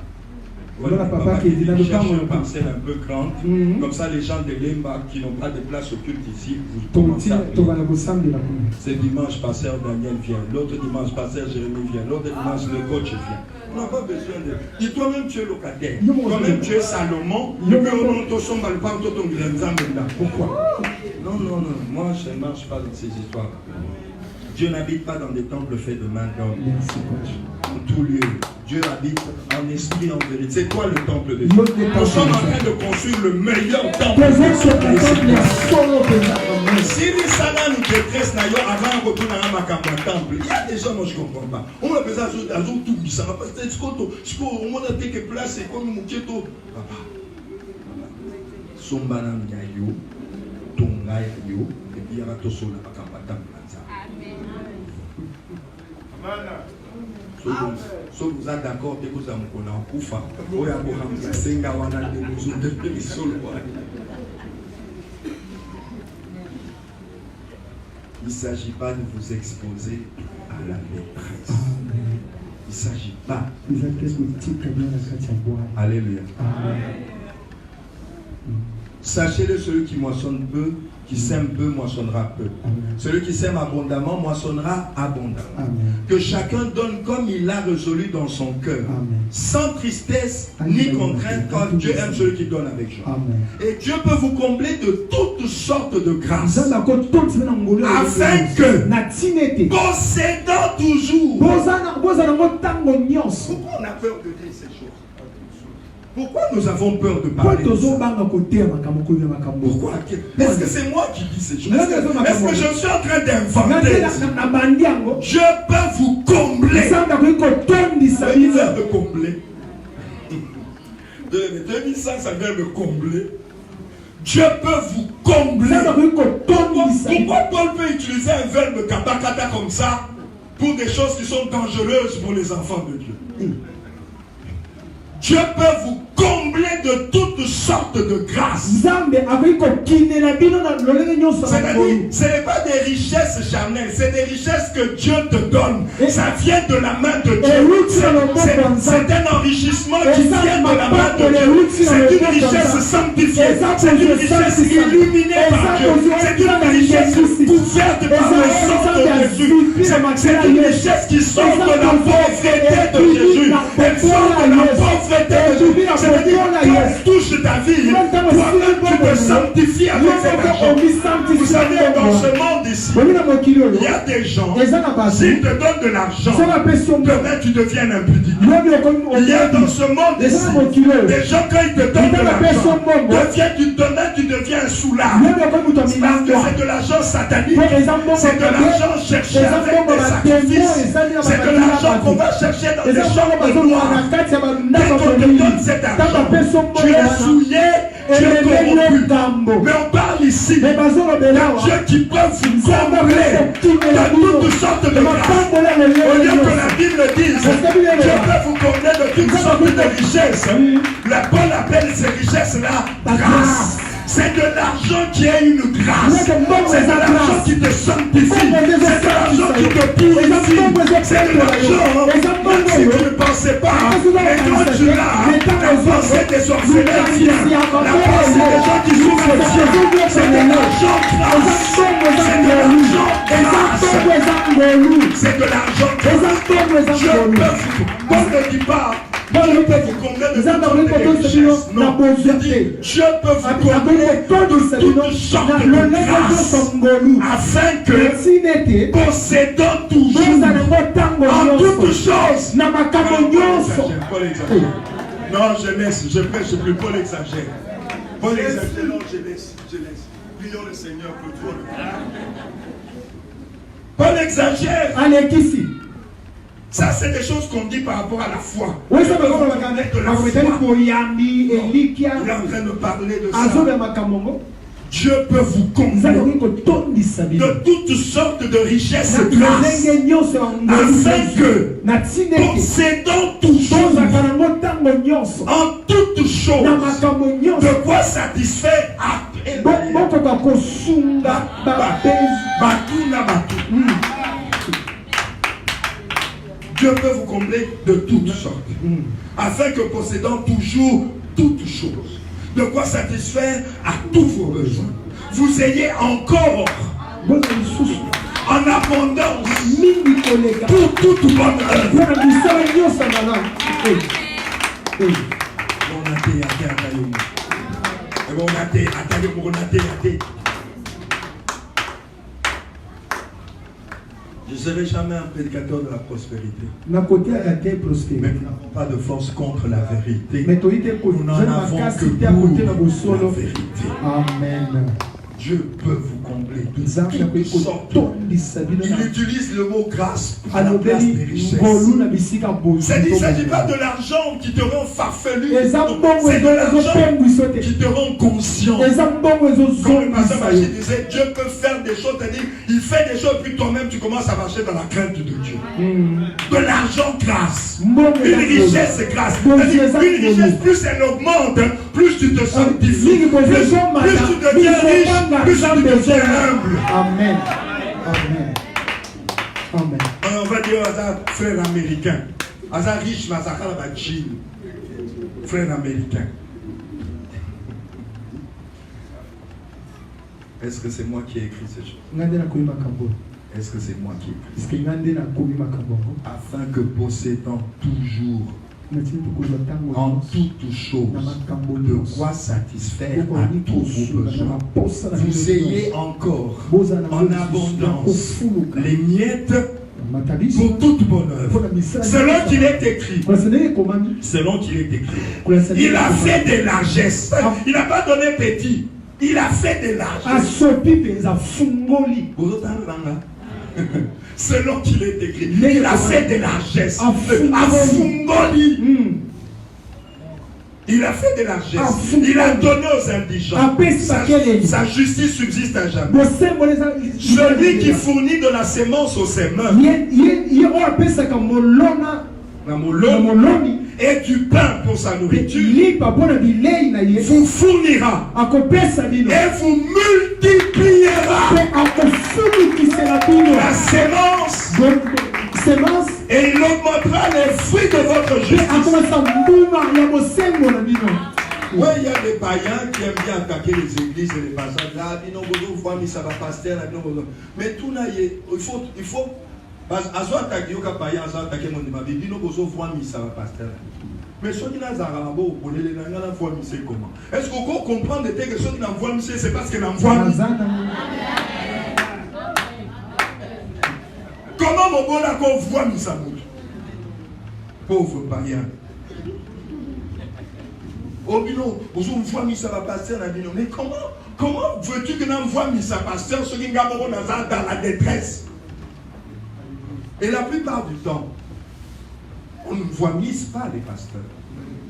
Voilà, papa qui dit qu'il cherche une parcelle un peu grande. Comme ça, les gens de l'Emba qui n'ont pas de place occulte ici, vous commencez à venir. C'est dimanche, pasteur Daniel vient. L'autre dimanche, pasteur Jérémie vient. L'autre dimanche, le coach vient. On n'a pas besoin de... Et toi-même, tu es locataire. Toi-même, tu es Salomon. Pourquoi? Non. Moi, je ne marche pas dans ces histoires. Dieu n'habite pas dans des temples faits de main d'homme. En tout lieu. Dieu habite en esprit, en vérité. C'est quoi le temple de Dieu? Nous sommes en train de construire le meilleur temple. Si les salades nous détressent avant de retourner à un temple, il y a des gens, moi je ne comprends pas. On a besoin de tout ça. On a dit que place c'est comme Mouketo. Papa. Sombana Nyayo, Tonga Yayo, et puis il y a tout ça. Si vous êtes d'accord, vous il ne s'agit pas de vous exposer à la détresse. Il ne s'agit pas. Alléluia. Sachez-le, celui qui moissonne peu, qui sème peu, moissonnera peu. Celui qui sème abondamment, moissonnera abondamment. Amen. Que chacun donne comme il l'a résolu dans son cœur, sans tristesse ni contrainte, car Dieu aime celui qui donne avec joie. Et Dieu peut vous combler de toutes sortes de grâces, afin que, possédant toujours, pourquoi on a peur de dire ces choses? Pourquoi nous avons peur de parler de ça? Pourquoi? Est-ce que c'est moi qui dis ces choses? Est-ce que je suis en train d'inventer? Je peux vous combler. Me combler. 2500, ça vient me combler. Dieu peut vous combler. Pourquoi Paul peut utiliser un verbe kabakata comme ça pour des choses qui sont dangereuses pour les enfants de Dieu? Dieu peut vous combler de toutes sortes de grâces. C'est-à-dire, ce n'est pas des richesses charnelles, c'est des richesses que Dieu te donne. Ça vient de la main de Dieu. C'est un enrichissement qui vient de la main de Dieu. C'est une richesse sanctifiée. C'est une richesse illuminée par Dieu. C'est une richesse couverte par le sang de Jésus. C'est une richesse qui sort de la pauvreté de Jésus. Elle sort de la pauvreté de Jésus. C'est-à-dire, quand touche ta vie, toi-même tu te sanctifies avec cet argent. Vous savez, dans ce monde ici, il y a des gens, s'ils te donnent de l'argent, demain tu deviens impudique. Il y a dans ce monde ici, des gens quand ils te donnent de l'argent, demain tu deviens un soulard. Parce que c'est de l'argent satanique, c'est de l'argent cherché avec des sacrifices, c'est de l'argent qu'on va chercher dans les chambres noires. Dès qu'on te donne cet argent, tu es souillé Dieu corrompu. Mais on parle ici de Dieu qui peut vous combler de toutes sortes de grâces. Au lieu que la Bible dise Dieu peut vous combler de toutes sortes de richesses. La Paul appelle ces richesses-là grâce. C'est de l'argent qui est une grâce. C'est de l'argent qui te sanctifie. C'est de l'argent qui te purifie. C'est de l'argent. Même si tu ne pensais pas, mais quand tu l'as, la pensée des orphelins vient. La pensée des gens qui souffrent vient. C'est de l'argent grâce. C'est de l'argent grâce. C'est de l'argent grâce. Je peux vous. On ne dit pas. Je peux vous combler de toutes richesses. Non, je peux vous combler de toutes sortes de grâces, afin que, possédant toujours en toutes choses, Paul exagère. Non, je laisse, je prêche plus, Paul exagère. Paul exagère, non, je laisse. Prions le Seigneur pour toi. Paul exagère. Allez, ici. Ça, c'est des choses qu'on dit par rapport à la foi. Oui, ça veut dire de la foi. Il est en train de parler de ça. Dieu peut vous combler de toutes sortes de richesses et grâces, afin que, possédant toujours en toutes choses de quoi satisfaire Dieu peut vous combler de toutes sortes, afin que possédant toujours toutes choses, de quoi satisfaire à tous vos besoins, vous ayez encore en abondance pour toute bonne œuvre. Je ne serai jamais un prédicateur de la prospérité. Mais nous n'avons pas de force contre la vérité. Nous n'en avons que pour la vérité. Amen. Dieu peut vous combler de toutes sortes. Il utilise le mot grâce à la place des richesses. Il ne s'agit pas de l'argent qui te rend farfelu. C'est de l'argent qui te rend conscient. Comme le pasteur Maché disait, Dieu peut faire des choses, c'est-à-dire, il fait des choses, puis toi-même tu commences à marcher dans la crainte de Dieu. De l'argent grâce. Une richesse grâce. Une richesse, plus elle augmente, plus tu te sanctifies, plus tu deviens riche. Plus tu deviens humble. Amen. Amen. Amen. On va dire à frère américain. À riche, mais à Chine. Frère américain. Est-ce que c'est moi qui ai écrit ces choses? Est-ce que c'est moi qui ai écrit? Afin que possédant toujours en toutes choses de quoi satisfaire à tous vos besoins, vous ayez encore en abondance les miettes pour toute bonne œuvre. Selon qu'il est écrit. Selon qu'il est écrit. Il a fait des largesses. Il n'a pas donné petit. Il a fait des largesses. Selon qu'il est écrit, il a fait des largesses. Il a fait des largesses. Il a donné aux indigents. Sa justice subsiste à jamais. Celui qui fournit de la sémence aux semeurs et du pain pour sa nourriture vous fournira et vous multipliera la sémence et il augmentera les fruits de votre justice. Oui, il y a des païens qui aiment bien attaquer les églises et les passages. Là, mais tout là, il faut mais ceux qui n'ont comment? Est-ce qu'on peut comprendre que ceux qui n'envoient monsieur, c'est parce qu'ils n'envoient comment mon bon accord voit Missa? Pauvre païen. Oh, vous voyez Missa pasteur, mais comment veux-tu que n'envoie Missa pasteur ceux qui n'ont dans la détresse? Et la plupart du temps, on ne voit pas les pasteurs.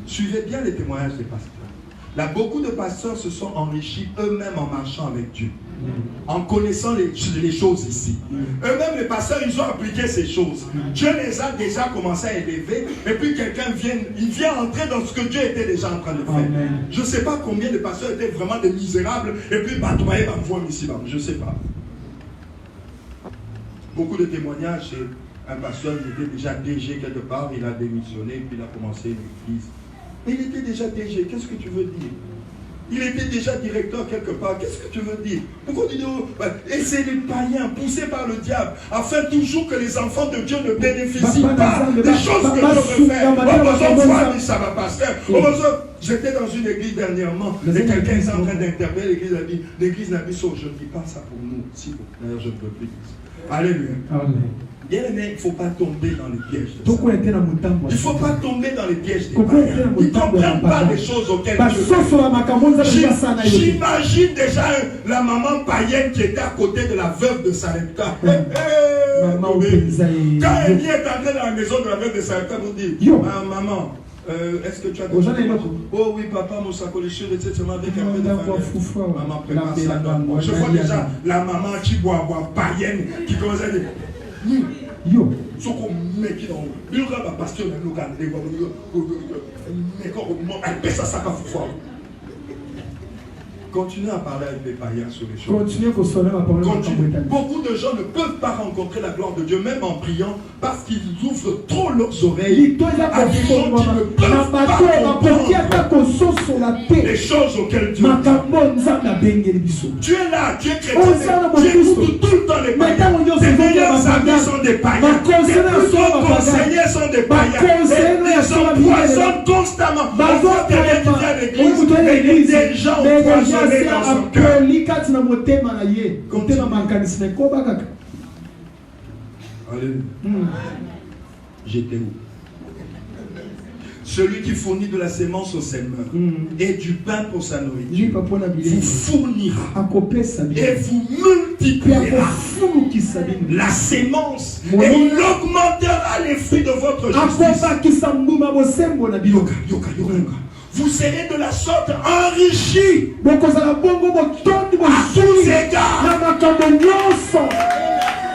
Suivez bien les témoignages des pasteurs. Là, beaucoup de pasteurs se sont enrichis eux-mêmes en marchant avec Dieu, en connaissant les choses ici. Eux-mêmes, les pasteurs, ils ont appliqué ces choses. Dieu les a déjà commencé à élever, et puis quelqu'un vient entrer dans ce que Dieu était déjà en train de faire. Amen. Je ne sais pas combien de pasteurs étaient vraiment des misérables, et puis je ne sais pas. Beaucoup de témoignages, un pasteur il était déjà DG quelque part, il a démissionné, puis il a commencé l'église. Il était déjà DG, qu'est-ce que tu veux dire? Il était déjà directeur quelque part, qu'est-ce que tu veux dire? Pourquoi tu dis, et c'est les païens poussés par le diable, afin toujours que les enfants de Dieu ne bénéficient pas des choses que Dieu veut faire. J'étais dans une église dernièrement, et quelqu'un est en train d'interpeller l'église n'a dit, je ne dis pas ça pour nous, si d'ailleurs je ne peux plus dire ça. Alléluia. Bien aimé, il ne faut pas tomber dans les pièges de ça. Il ne faut pas tomber dans les pièges des païens. Ils ne comprennent pas les choses auxquelles Dieu fait. J'imagine déjà la maman païenne qui était à côté de la veuve de Sarepta. Quand Élie est entré dans la maison de la veuve de Sarepta, vous dites, maman, est-ce que tu as des choses? Oh oui, papa, mon sacoliche, etc. Avec un peu de famille. Maman, prépare ça dans moi. Je vois déjà la maman qui boit païenne, qui commence à dire, yo, ce qu'on met qui dans le pasteur de nous garder, mais quand elle pèse ça, ça va foufoir. Continuez à parler avec les païens sur les choses. Beaucoup de gens ne peuvent pas rencontrer la gloire de Dieu, même en priant, parce qu'ils ouvrent trop leurs oreilles à des gens qui ne peuvent pas comprendre les choses auxquelles Dieu dit. Tu es là, tu es chrétien, tu écoutes tout le temps les païens. Tes meilleurs amis sont des païens. Tes plus grands conseillers sont des païens. Ils empoisonnent constamment. On voit quelqu'un qui vient à l'église, mais il y a des gens empoisonnés dans son cœur. J'étais où? Celui qui fournit de la sémence au semeur et du pain pour sa nourriture vous fournira et vous multipliera la sémence et il augmentera les fruits de votre justice. Vous serez de la sorte enrichis à tous égards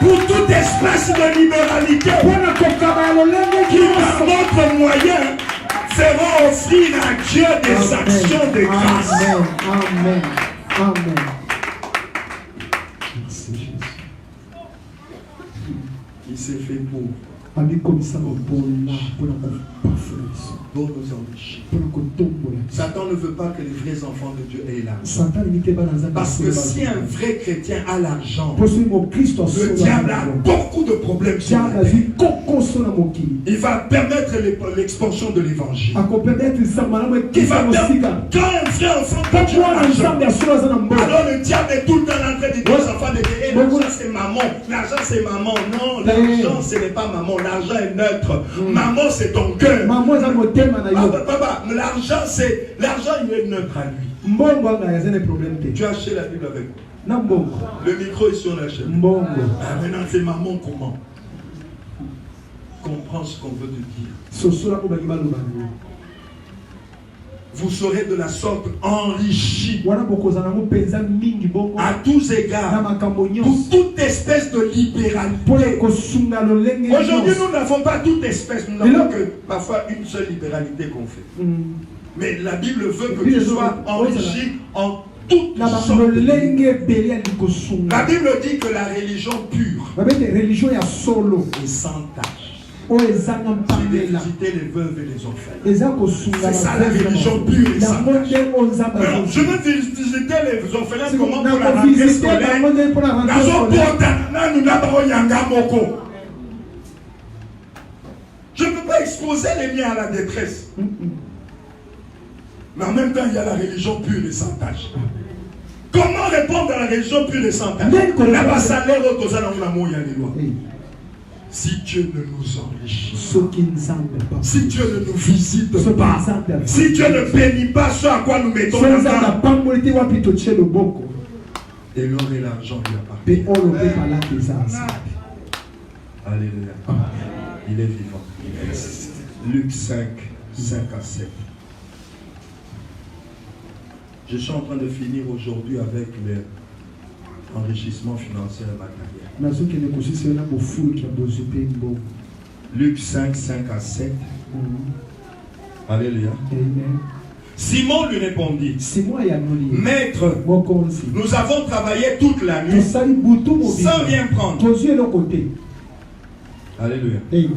pour toute espèce de libéralité qui, par notre moyen, feront offrir à Dieu des actions de grâce. Amen. Amen. Merci Jésus. Il s'est fait pour nous enrichir. Satan ne veut pas que les vrais enfants de Dieu aient l'argent. Parce que si un vrai chrétien a l'argent, le diable a beaucoup de problèmes sur la terre. Il va permettre l'expansion de l'évangile. Il va permettre, quand un vrai enfant de Dieu a l'argent, alors le diable est tout le temps en train de dire aux enfants de dire, l'argent c'est maman, l'argent c'est maman. Non, l'argent ce n'est pas maman, l'argent est neutre. Maman c'est ton cœur. Papa, l'argent il est neutre à lui. Tu as acheté la Bible avec moi. Le micro ici on l'achète. Maintenant c'est maman comment? Comprends ce qu'on veut te dire. Vous serez de la sorte enrichi à tous égards pour toute espèce de libéralité. Aujourd'hui, nous n'avons pas toute espèce, nous n'avons que parfois une seule libéralité qu'on fait. Mais la Bible veut que tu sois enrichi en toute sorte. La Bible dit que la religion pure est sans tâche. C'est de visiter les veuves et les orphelins. C'est ça la religion pure et sans tâche. Je veux visiter les orphelins comment pour la rentrée scolaire. Je ne peux pas exposer les miens à la détresse. Mais en même temps, il y a la religion pure et sans tâche. Comment répondre à la religion pure et sans tâche? Si Dieu ne nous enrichit, si Dieu ne nous visite pas, si Dieu ne bénit pas ce à quoi nous mettons la main, et l'or et l'argent lui appartiennent. Alléluia. Il est vivant. Luc 5, 5 à 7. Je suis en train de finir aujourd'hui avec l'enrichissement financier matériel. Luc 5, 5 à 7. Alléluia. Amen. Simon lui répondit, Maître, nous avons travaillé toute la nuit sans rien prendre. Alléluia. Amen.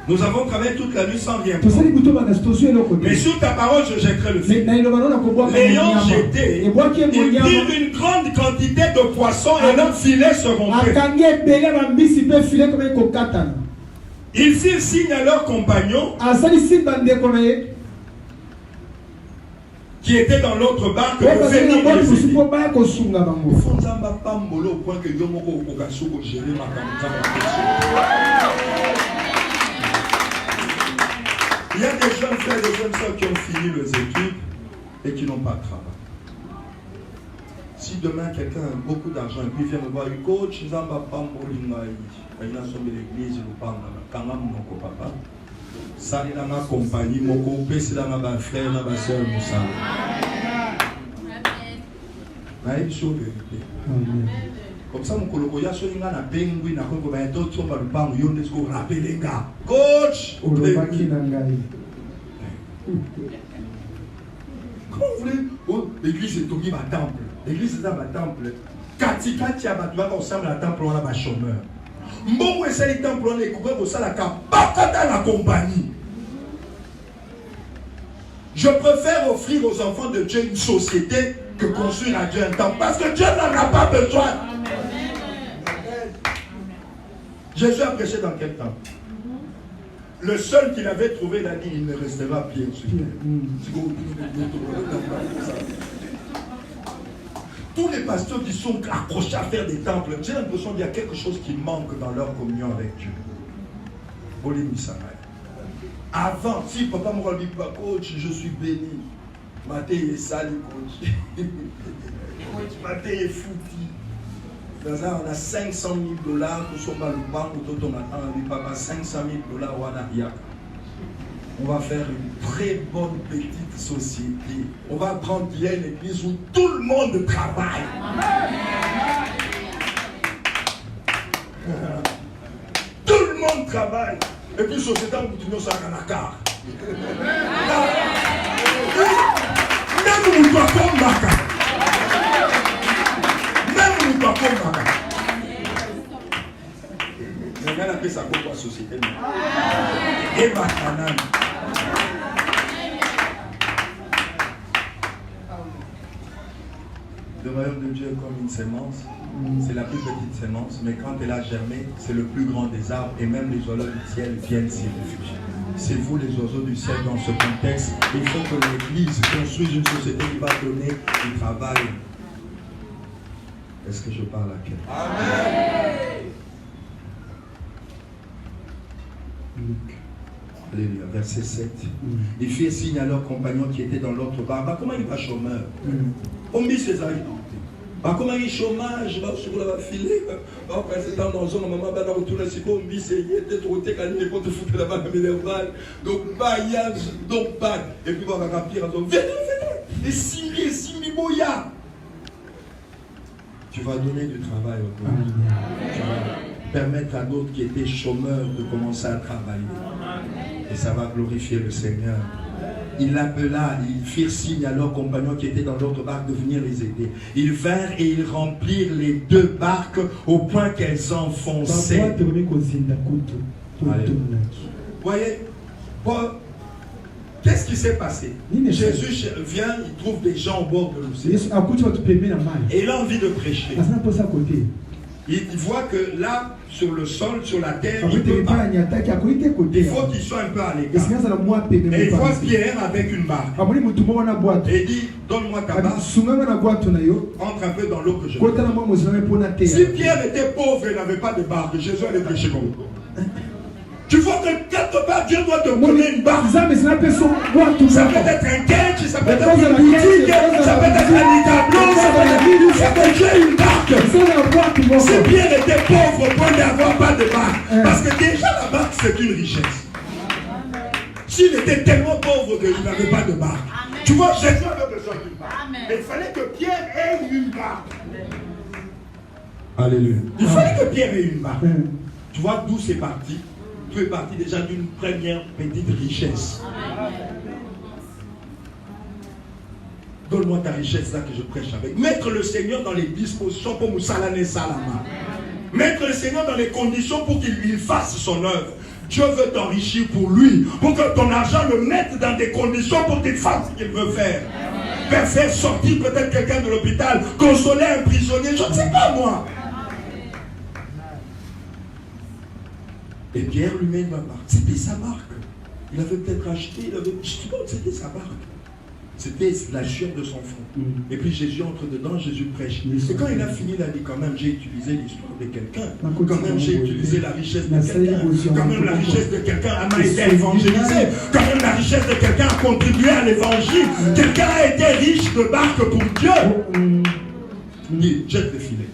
Nous avons travaillé toute la nuit sans rien prendre. Mais sur ta parole, je jetterai le filet. L'ayant jeté, ils prirent une grande quantité de poissons et leurs filets se rompaient. Ils firent signe à leurs compagnons qui étaient dans l'autre barque de venir les aider. Il y a des jeunes frères et des jeunes soeurs qui ont fini leurs études et qui n'ont pas de travail. Si demain quelqu'un a beaucoup d'argent et puis vient me voir, coach, il a l'église, papa. Ça, il a ma compagnie, mon copain, c'est ma frère, ma soeur, mon sang. Comme ça, mon colocoya, je suis un pingouin, un peu comme d'autres, on va le parler, on va le rappeler les gars. Coach! Comment vous voulez? L'église est tombée à temple. L'église est dans un temple. Katikati a battu ensemble à temple, on a un chômeur. Bon, c'est le temple, on est couvert pour ça, la compagnie. Je préfère offrir aux enfants de Dieu une société que construire à Dieu un temple. Parce que Dieu n'en a pas besoin. Jésus a prêché dans quel temps? Le seul qu'il avait trouvé, il a dit, il ne restera pied sur terre. Tous les pasteurs qui sont accrochés à faire des temples, j'ai l'impression qu'il y a quelque chose qui manque dans leur communion avec Dieu. Avant, si papa m'a dit, coach, je suis béni. Maté est sale, coach. Coach, Maté est foutu. On a 500 000 $, nous sommes à l'Uban, nous sommes à papa, 500 000 $, on va faire une très bonne petite société. On va prendre une église où tout le monde travaille. Tout le monde travaille. Et puis, société, on continue ça à la carte. Même nous doit combattre. Même nous doit combattre. Mais on a appelé ça pour la société. Et maintenant. Le royaume de Dieu est comme une sémence. C'est la plus petite sémence, mais quand elle a germé, c'est le plus grand des arbres et même les oiseaux du ciel viennent s'y réfugier. C'est vous les oiseaux du ciel dans ce contexte. Il faut que l'Église construise une société qui va donner du travail. Est-ce que je parle à quelqu'un? Amen. Luc. Alléluia, verset 7. Ils firent signe à leurs compagnons qui étaient dans l'autre barque. Comment il va chômeur? On mit ses amis. Comment il chômage? Sur la filée. C'est dans zone, maman va retourner si on dit c'est d'être au técanique et qu'on te fout là-bas dans les balles. Donc, baillage, donc bague. Et puis on va remplir en zone. Venez. Et Simi Boya. Tu vas donner du travail au monde. Tu vas permettre à d'autres qui étaient chômeurs de commencer à travailler. Et ça va glorifier le Seigneur. Il appela, ils firent signe à leurs compagnons qui étaient dans l'autre barque de venir les aider. Ils vinrent et ils remplirent les deux barques au point qu'elles enfonçaient. Vous voyez, qu'est-ce qui s'est passé? Jésus vient, il trouve des gens au bord de l'océan. Et il a envie de prêcher. Il voit que là, sur le sol, sur la terre, il peut pas. Il faut qu'il soit un peu à l'écart. Et il voit Pierre avec une barque. Et il dit, donne-moi ta barque. Entre un peu dans l'eau que je veux. Si Pierre était pauvre et n'avait pas de barque, Jésus allait prêcher comme lui. Tu vois que quelque part Dieu doit te donner une barque. Ça peut être un catch, ça peut être une boutique, ça peut être un tableau, ça peut être une barque. Si Pierre était pauvre au point d'avoir pas de barque, parce que déjà la barque c'est une richesse. S'il était tellement pauvre qu'il n'avait pas de barque, tu vois, Jésus avait besoin d'une Mais il fallait que Pierre ait une barque. Alléluia. Il fallait que Pierre ait une barque. Tu vois d'où c'est parti? Tu es parti déjà d'une première petite richesse. Donne-moi ta richesse là que je prêche avec. Mettre le Seigneur dans les dispositions pour Moussalane Salama. Mettre le Seigneur dans les conditions pour qu'il fasse son œuvre. Dieu veut t'enrichir pour lui. Pour que ton argent le mette dans des conditions pour qu'il fasse ce qu'il veut faire. Faire sortir peut-être quelqu'un de l'hôpital. Consoler un prisonnier. Je ne sais pas moi. Et Pierre lui met ma marque. C'était sa marque. Il avait peut-être acheté. C'était sa marque. C'était la chair de son front. Et puis Jésus entre dedans, Jésus prêche. Et quand il a fini, il a dit quand même, j'ai utilisé l'histoire de quelqu'un. Quand même, j'ai utilisé la richesse de quelqu'un. Quand même, la richesse de quelqu'un a été évangélisée. Quand même, la richesse de quelqu'un a contribué à l'évangile. Quelqu'un a été riche de barque pour Dieu. Il jette le filet.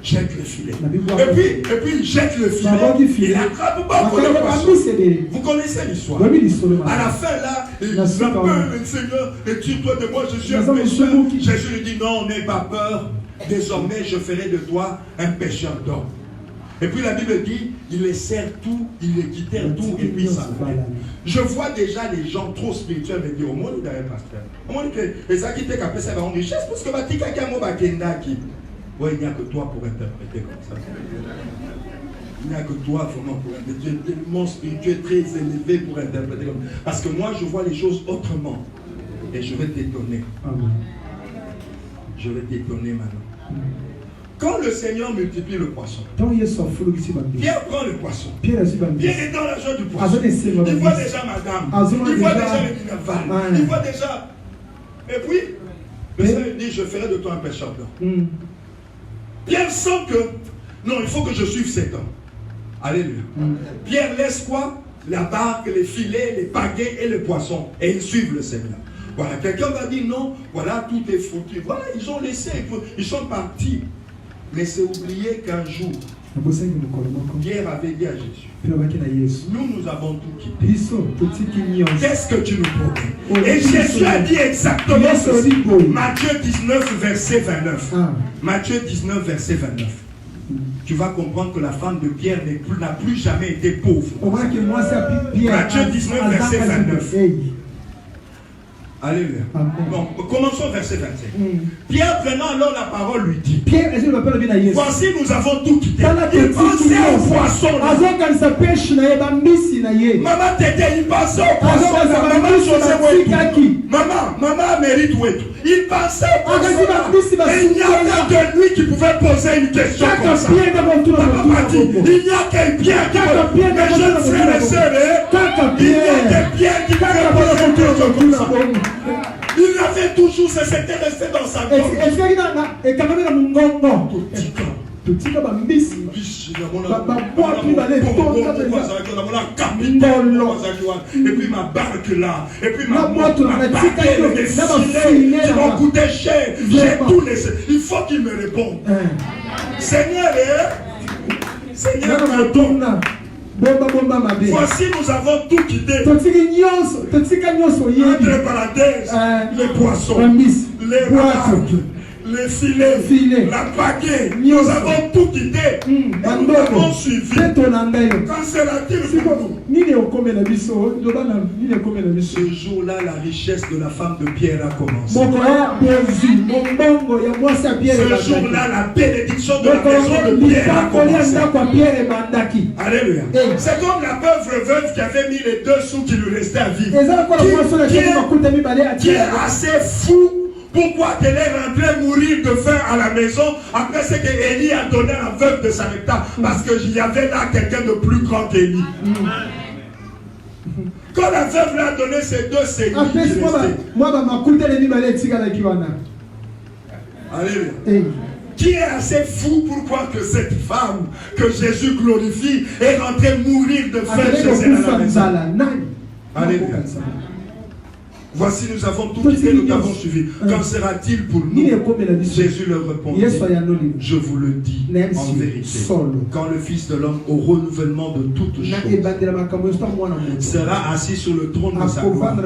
Jette le filet. Et puis il jette le filet. Il attrape beaucoup de poissons. Vous connaissez l'histoire. À la fin là, il a peur, le Seigneur, et tire-toi de moi, je suis un pécheur. Jésus lui dit non, n'aie pas peur. Désormais, je ferai de toi un pécheur d'homme. Et puis la Bible dit, ils laissèrent tout, ils les quittèrent tout, et puis ça. Je vois déjà les gens trop spirituels me dire, au moins nous n'avons pas pasteur. Au moins que les acquittés qui appellent ça en richesse, parce que Batika Kamo Bakenda qui. Ouais, il n'y a que toi pour interpréter comme ça. Il n'y a que toi vraiment pour interpréter. Tu es tellement spirituel, très élevé pour interpréter comme ça. Parce que moi, je vois les choses autrement. Et je vais t'étonner. Je vais t'étonner maintenant. Quand le Seigneur multiplie le poisson, Pierre prend le poisson. Pierre est dans la joie du poisson. Il voit déjà madame. Il voit déjà les minervales. Il voit déjà. Et puis, le Seigneur dit, je ferai de toi un pécheur d'homme. Pierre sent que, non, il faut que je suive cet homme. Alléluia. Pierre laisse quoi? La barque, les filets, les pagaies et les poissons. Et ils suivent le Seigneur. Voilà, quelqu'un va dire non, voilà, tout est foutu. Voilà, ils ont laissé, ils sont partis. Mais c'est oublié qu'un jour, Pierre avait dit à Jésus, nous avons tout quitté. Qu'est-ce que tu nous promets? Et Jésus a dit exactement ceci. Matthieu 19, verset 29. Matthieu 19, verset 29. Tu vas comprendre que la femme de Pierre n'a plus jamais été pauvre. Matthieu 19, verset 29. Alléluia. Bon, commençons verset 25. Pierre prenant alors la parole lui dit, voici nous avons tout quitté. Il pensait au poisson. Maman Tété, il pensait au poisson. Maman mérite où est tout. Il pensait au poisson. Et il n'y a que lui qui pouvait poser une question comme ça. Il n'y a que Pierre qui peut. Mes jeunes frères et sœurs, il n'y a que Pierre qui peut poser une question comme ça. Il avait toujours, c'était resté dans sa gorge. Et puis ma barque là, et puis ma barque, les filets qui m'ont coûté cher, j'ai tout laissé. Il faut qu'il me réponde. Seigneur, Seigneur, voici nous avons tout quitté. Entre parenthèses, les poissons, les barques, les filets, la pagaie, nous avons tout quitté. Nous avons suivi. Quand sera-t-il pour nous? Ce jour-là, la richesse de la femme de Pierre a commencé. Ce jour-là, la bénédiction de la maison de Pierre a commencé. Alléluia. C'est comme la pauvre veuve qui avait mis les 2 sous qui lui restaient à vivre. Qui est assez fou. Pourquoi qu'elle est rentrée mourir de faim à la maison après ce que Élie a donné à la veuve de Sarepta? Parce qu'il y avait là quelqu'un de plus grand qu'Élie. Quand la veuve lui a donné ces 2 séries, Alléluia. Qui est assez fou pour croire que cette femme que Jésus glorifie est rentrée mourir de faim chez elle à la maison? Alléluia. Voici, nous avons tout quitté, nous t'avons suivi. Qu'en sera-t-il pour nous? Jésus leur répondit, je vous le dis en vérité, quand le Fils de l'homme, au renouvellement de toutes choses, sera assis sur le trône de sa gloire,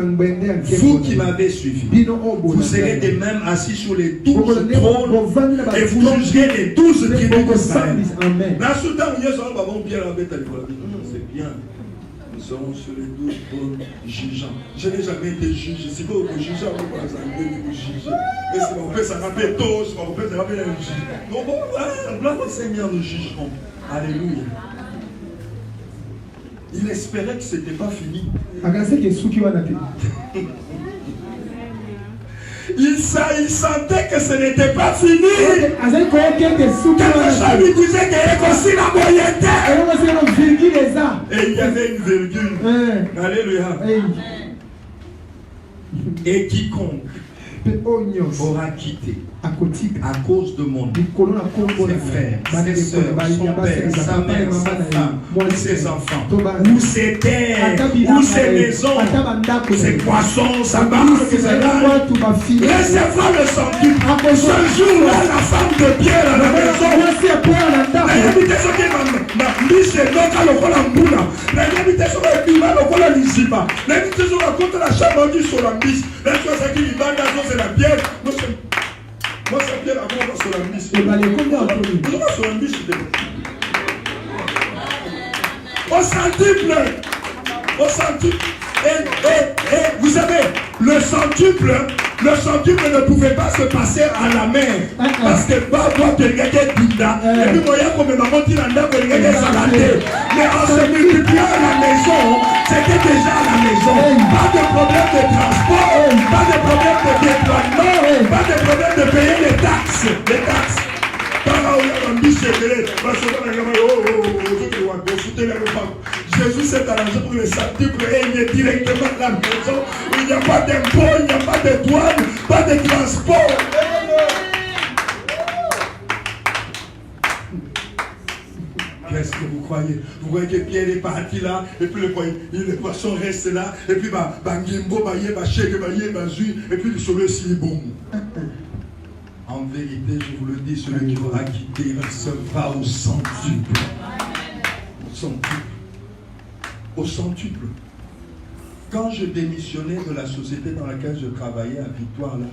vous qui m'avez suivi, vous serez de même assis sur les 12 trônes et vous jugerez les 12 tribus d'Israël. C'est bien. Nous serons sur les 12 trônes jugeants. Je n'ai jamais été juge. C'est quoi le juge? Et c'est mon père, ça rappelle tous. Mon père, ça rappelle un juge. Donc, gloire au Seigneur, nous jugerons. Alléluia. Il espérait que ce n'était pas fini. Il sentait que ce n'était pas fini. Quelque chose lui disait qu'il y avait aussi la moyenne. Et il y avait une virgule. Alléluia. Et quiconque aura quitté à cause de mon nom ses frères, ses soeurs, son père, sa mère, sa femme, ou ses enfants, ou ses terres, ou ses maisons, ses poissons, sa barque, ses ânes, recevra le centuple. Ce jour-là, la femme de Pierre à la maison, moi, c'est Pierre avant, on va sur la mise. On va sur la mise. Au centuple. Au centuple. Et vous savez, le centuple ne pouvait pas se passer à la mer. Parce que bah, toi, tu regardais Dinda. Et puis, moi, comme maman dit, tu regardais Saladé. Mais en se multipliant à la maison, c'était déjà à la maison. Pas de problème de transport, pas de problème de déploiement, pas de problème de payer les taxes. Les taxes. Jésus s'est arrangé pour le centuple et il est directement à la maison. Il n'y a pas d'impôt, il n'y a pas de douane, pas de transport. Qu'est-ce que vous croyez? Vous voyez que Pierre est parti là, et puis le poisson reste là, et puis et puis le soleil s'il boum. En vérité, je vous le dis, celui qui aura quitté recevra au centuple. Au centuple. Au centuple. Quand je démissionnais de la société dans laquelle je travaillais à Victoire, là,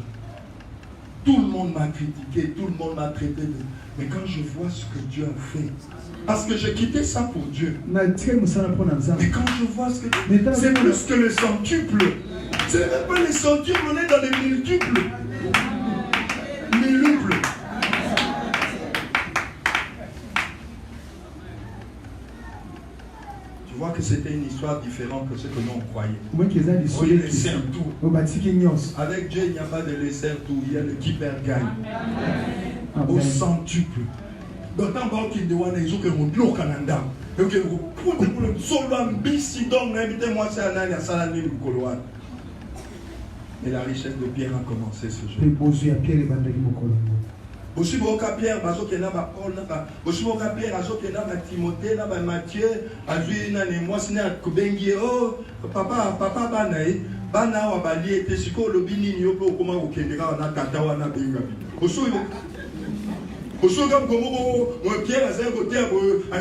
tout le monde m'a critiqué, tout le monde m'a traité de... Mais quand je vois ce que Dieu a fait, parce que j'ai quitté ça pour Dieu. Mais quand je vois ce que... C'est plus que le centuple. C'est même pas les centuples, on est dans les multiples. Multiples. Tu vois que c'était une histoire différente que ce que nous on croyait. Oui, les serre-tout. Avec Dieu, il n'y a pas de les serre-tout, il y a le qui perd gagne. Au centuple. D'autant qu'il y a des gens qui ont au Canada. Et la richesse de Pierre a commencé ce jour. Boshiboka Pierre, Bazokena, Paul, Boshiboka Pierre, Azokena, Timothée, Mathieu, Azuina, et moi, c'est un Kubengi, oh, papa, Banaï, Bana, Wabali, et Tessiko, le Bini, Yopo, comment au Kendra, on a Katawana, Bengabi. Au show comme Pierre a un côté à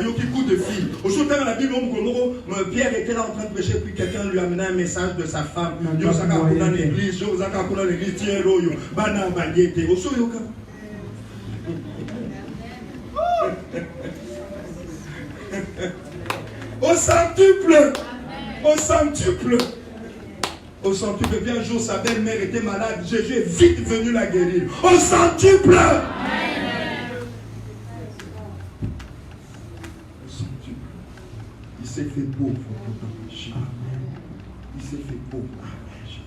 Yoki coup de fille. Au show dans la Bible, Pierre était là en train de prêcher, puis quelqu'un lui a amené un message de sa femme. Yo Saka Kuna l'église, Yo Saka Kuna l'église, tiens l'oyo, Bana Baliete. Au show Yoka. Au centuple. Au centuple. Au centuple. Puis un jour, sa belle-mère était malade. Jésus est vite venu la guérir. Au centuple. Il s'est fait pauvre pour t'empêcher. Il s'est fait pauvre pour t'empêcher.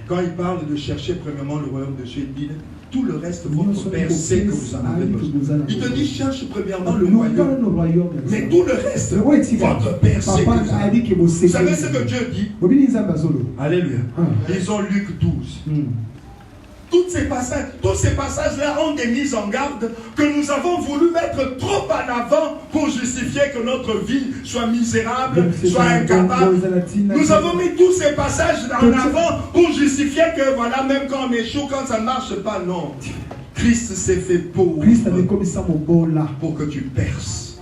Quand il parle de chercher premièrement le royaume de Dieu, il dit tout le reste, votre Père sait que vous en avez besoin. Il te dit cherche premièrement le royaume. Mais tout le reste, votre Père sait que vous en avez besoin. Vous savez ce que Dieu dit? Alléluia. Ils ont Luc 12. tous ces passages-là ont des mises en garde que nous avons voulu mettre trop en avant pour justifier que notre vie soit misérable, soit incapable. Nous avons mis tous ces passages en avant pour justifier que voilà, même quand on échoue, quand ça ne marche pas, non. Christ s'est fait pauvre pour que tu perces.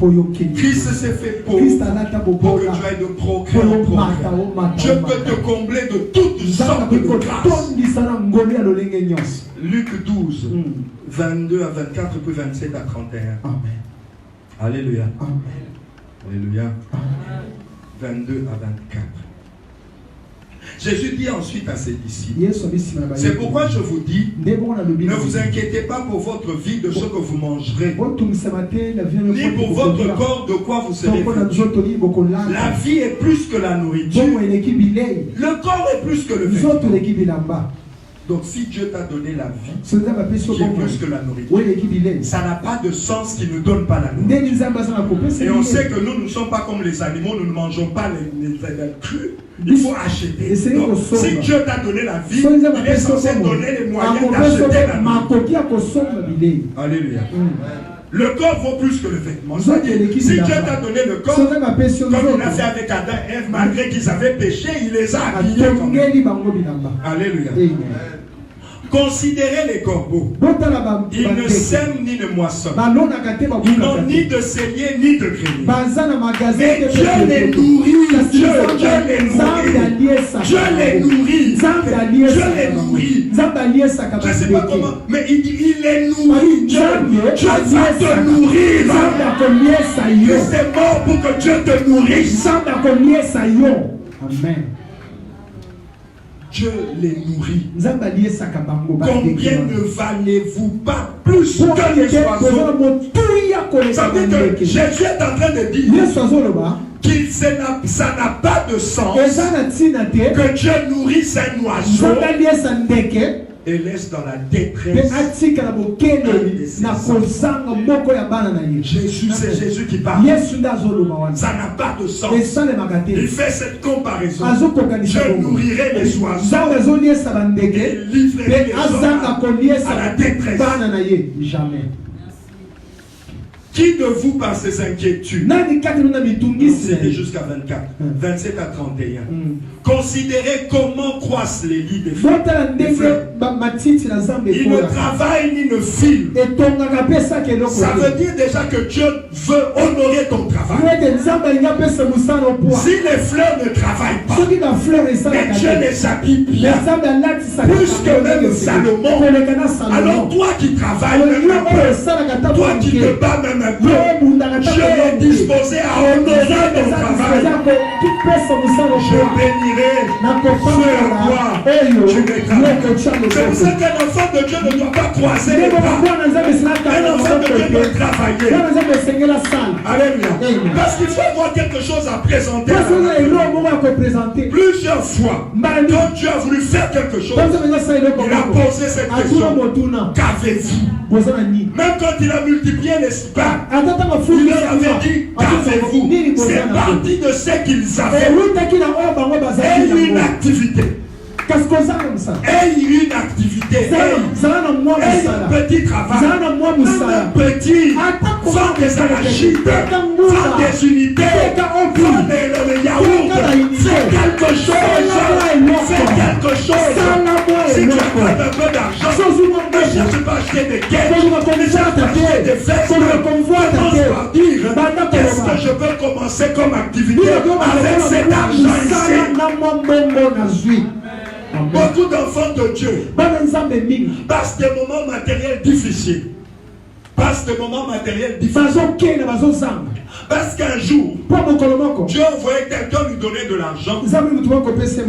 Christ s'est fait pauvre pour que tu ailles de progrès en progrès. Je peux te combler de toutes sortes de grâces. Luc 12, 22 à 24, puis 27 à 31. Amen. Alléluia. Amen. Alléluia. 22 à 24. Jésus dit ensuite à ses disciples, c'est pourquoi je vous dis, ne vous inquiétez pas pour votre vie de ce que vous mangerez, ni pour votre corps de quoi vous serez vêtus. La vie est plus que la nourriture, le corps est plus que le vêtement. Donc si Dieu t'a donné la vie, qui est plus que la nourriture, ça n'a pas de sens qu'il ne donne pas la nourriture. Et on sait que nous ne sommes pas comme les animaux, nous ne mangeons pas les crus. Il faut acheter. Donc, si Dieu t'a donné la vie, il est censé donner les moyens d'acheter la nourriture. Alléluia. Le corps vaut plus que le vêtement. Si Dieu t'a donné le corps, comme il a fait avec Adam et Ève, malgré qu'ils avaient péché, il les a habillés comme Alléluia. Considérez les corbeaux. Ils ne sèment ni ne moissonnent. Ils n'ont ni de cellier ni de grenier. Mais Dieu les nourrit. Dieu les nourrit. Dieu les nourrit. Dieu les nourrit. Je ne sais pas comment, mais il dit il les nourrit. Dieu va te nourrir. Il est mort pour que Dieu te nourrisse. Amen. Dieu les nourrit. Combien ne valez-vous pas plus que les oiseaux? Ça veut dire que Jésus est en train de dire que ça n'a pas de sens que Dieu nourrisse un oiseau et laisse dans la détresse. Jésus, c'est Jésus qui parle. Ça n'a pas de sens. Il fait cette comparaison. Je nourrirai les oiseaux et livrerai les hommes à la détresse. Jamais. Qui de vous par ses inquiétudes? C'est jusqu'à 24, 27 à 31. Considérez comment croissent les lits des fleurs. Ils ne travaillent ni ne filent. Ça veut dire déjà que Dieu veut honorer ton travail. Si les fleurs ne travaillent pas, mais Dieu les habille bien, plus que même Salomon. Alors toi qui travailles même un peu, toi qui te bats même un peu, Dieu est disposé à honorer ton travail. Je bénirai ceux à quoi tu les travailles. C'est pour ça qu'un enfant de Dieu ne doit pas croiser les bras. Un enfant de Dieu doit travailler. Alléluia. Parce qu'il faut avoir quelque chose à présenter. Plusieurs fois, quand Dieu a voulu faire quelque chose, il a posé cette question. Qu'avez-vous? Même quand il a multiplié les pains, il leur avait dit, qu'avez-vous? C'est parti de ce qu'ils avaient. Et une activité. Et une activité. Et un petit travail. Un petit. Vendre des arachides. Vendre des unités. Vendre le yaourt. Fais quelque chose. Fais quelque chose. Si tu as un peu d'argent, ne cherche pas à acheter des quêtes. Ne cherche pas à acheter des vestes. Commence par dire, qu'est-ce que je peux commencer comme activité avec cet argent ici? Beaucoup d'enfants de Dieu passent des moments matériels difficiles. Parce qu'un jour, Dieu envoyait quelqu'un lui donner de l'argent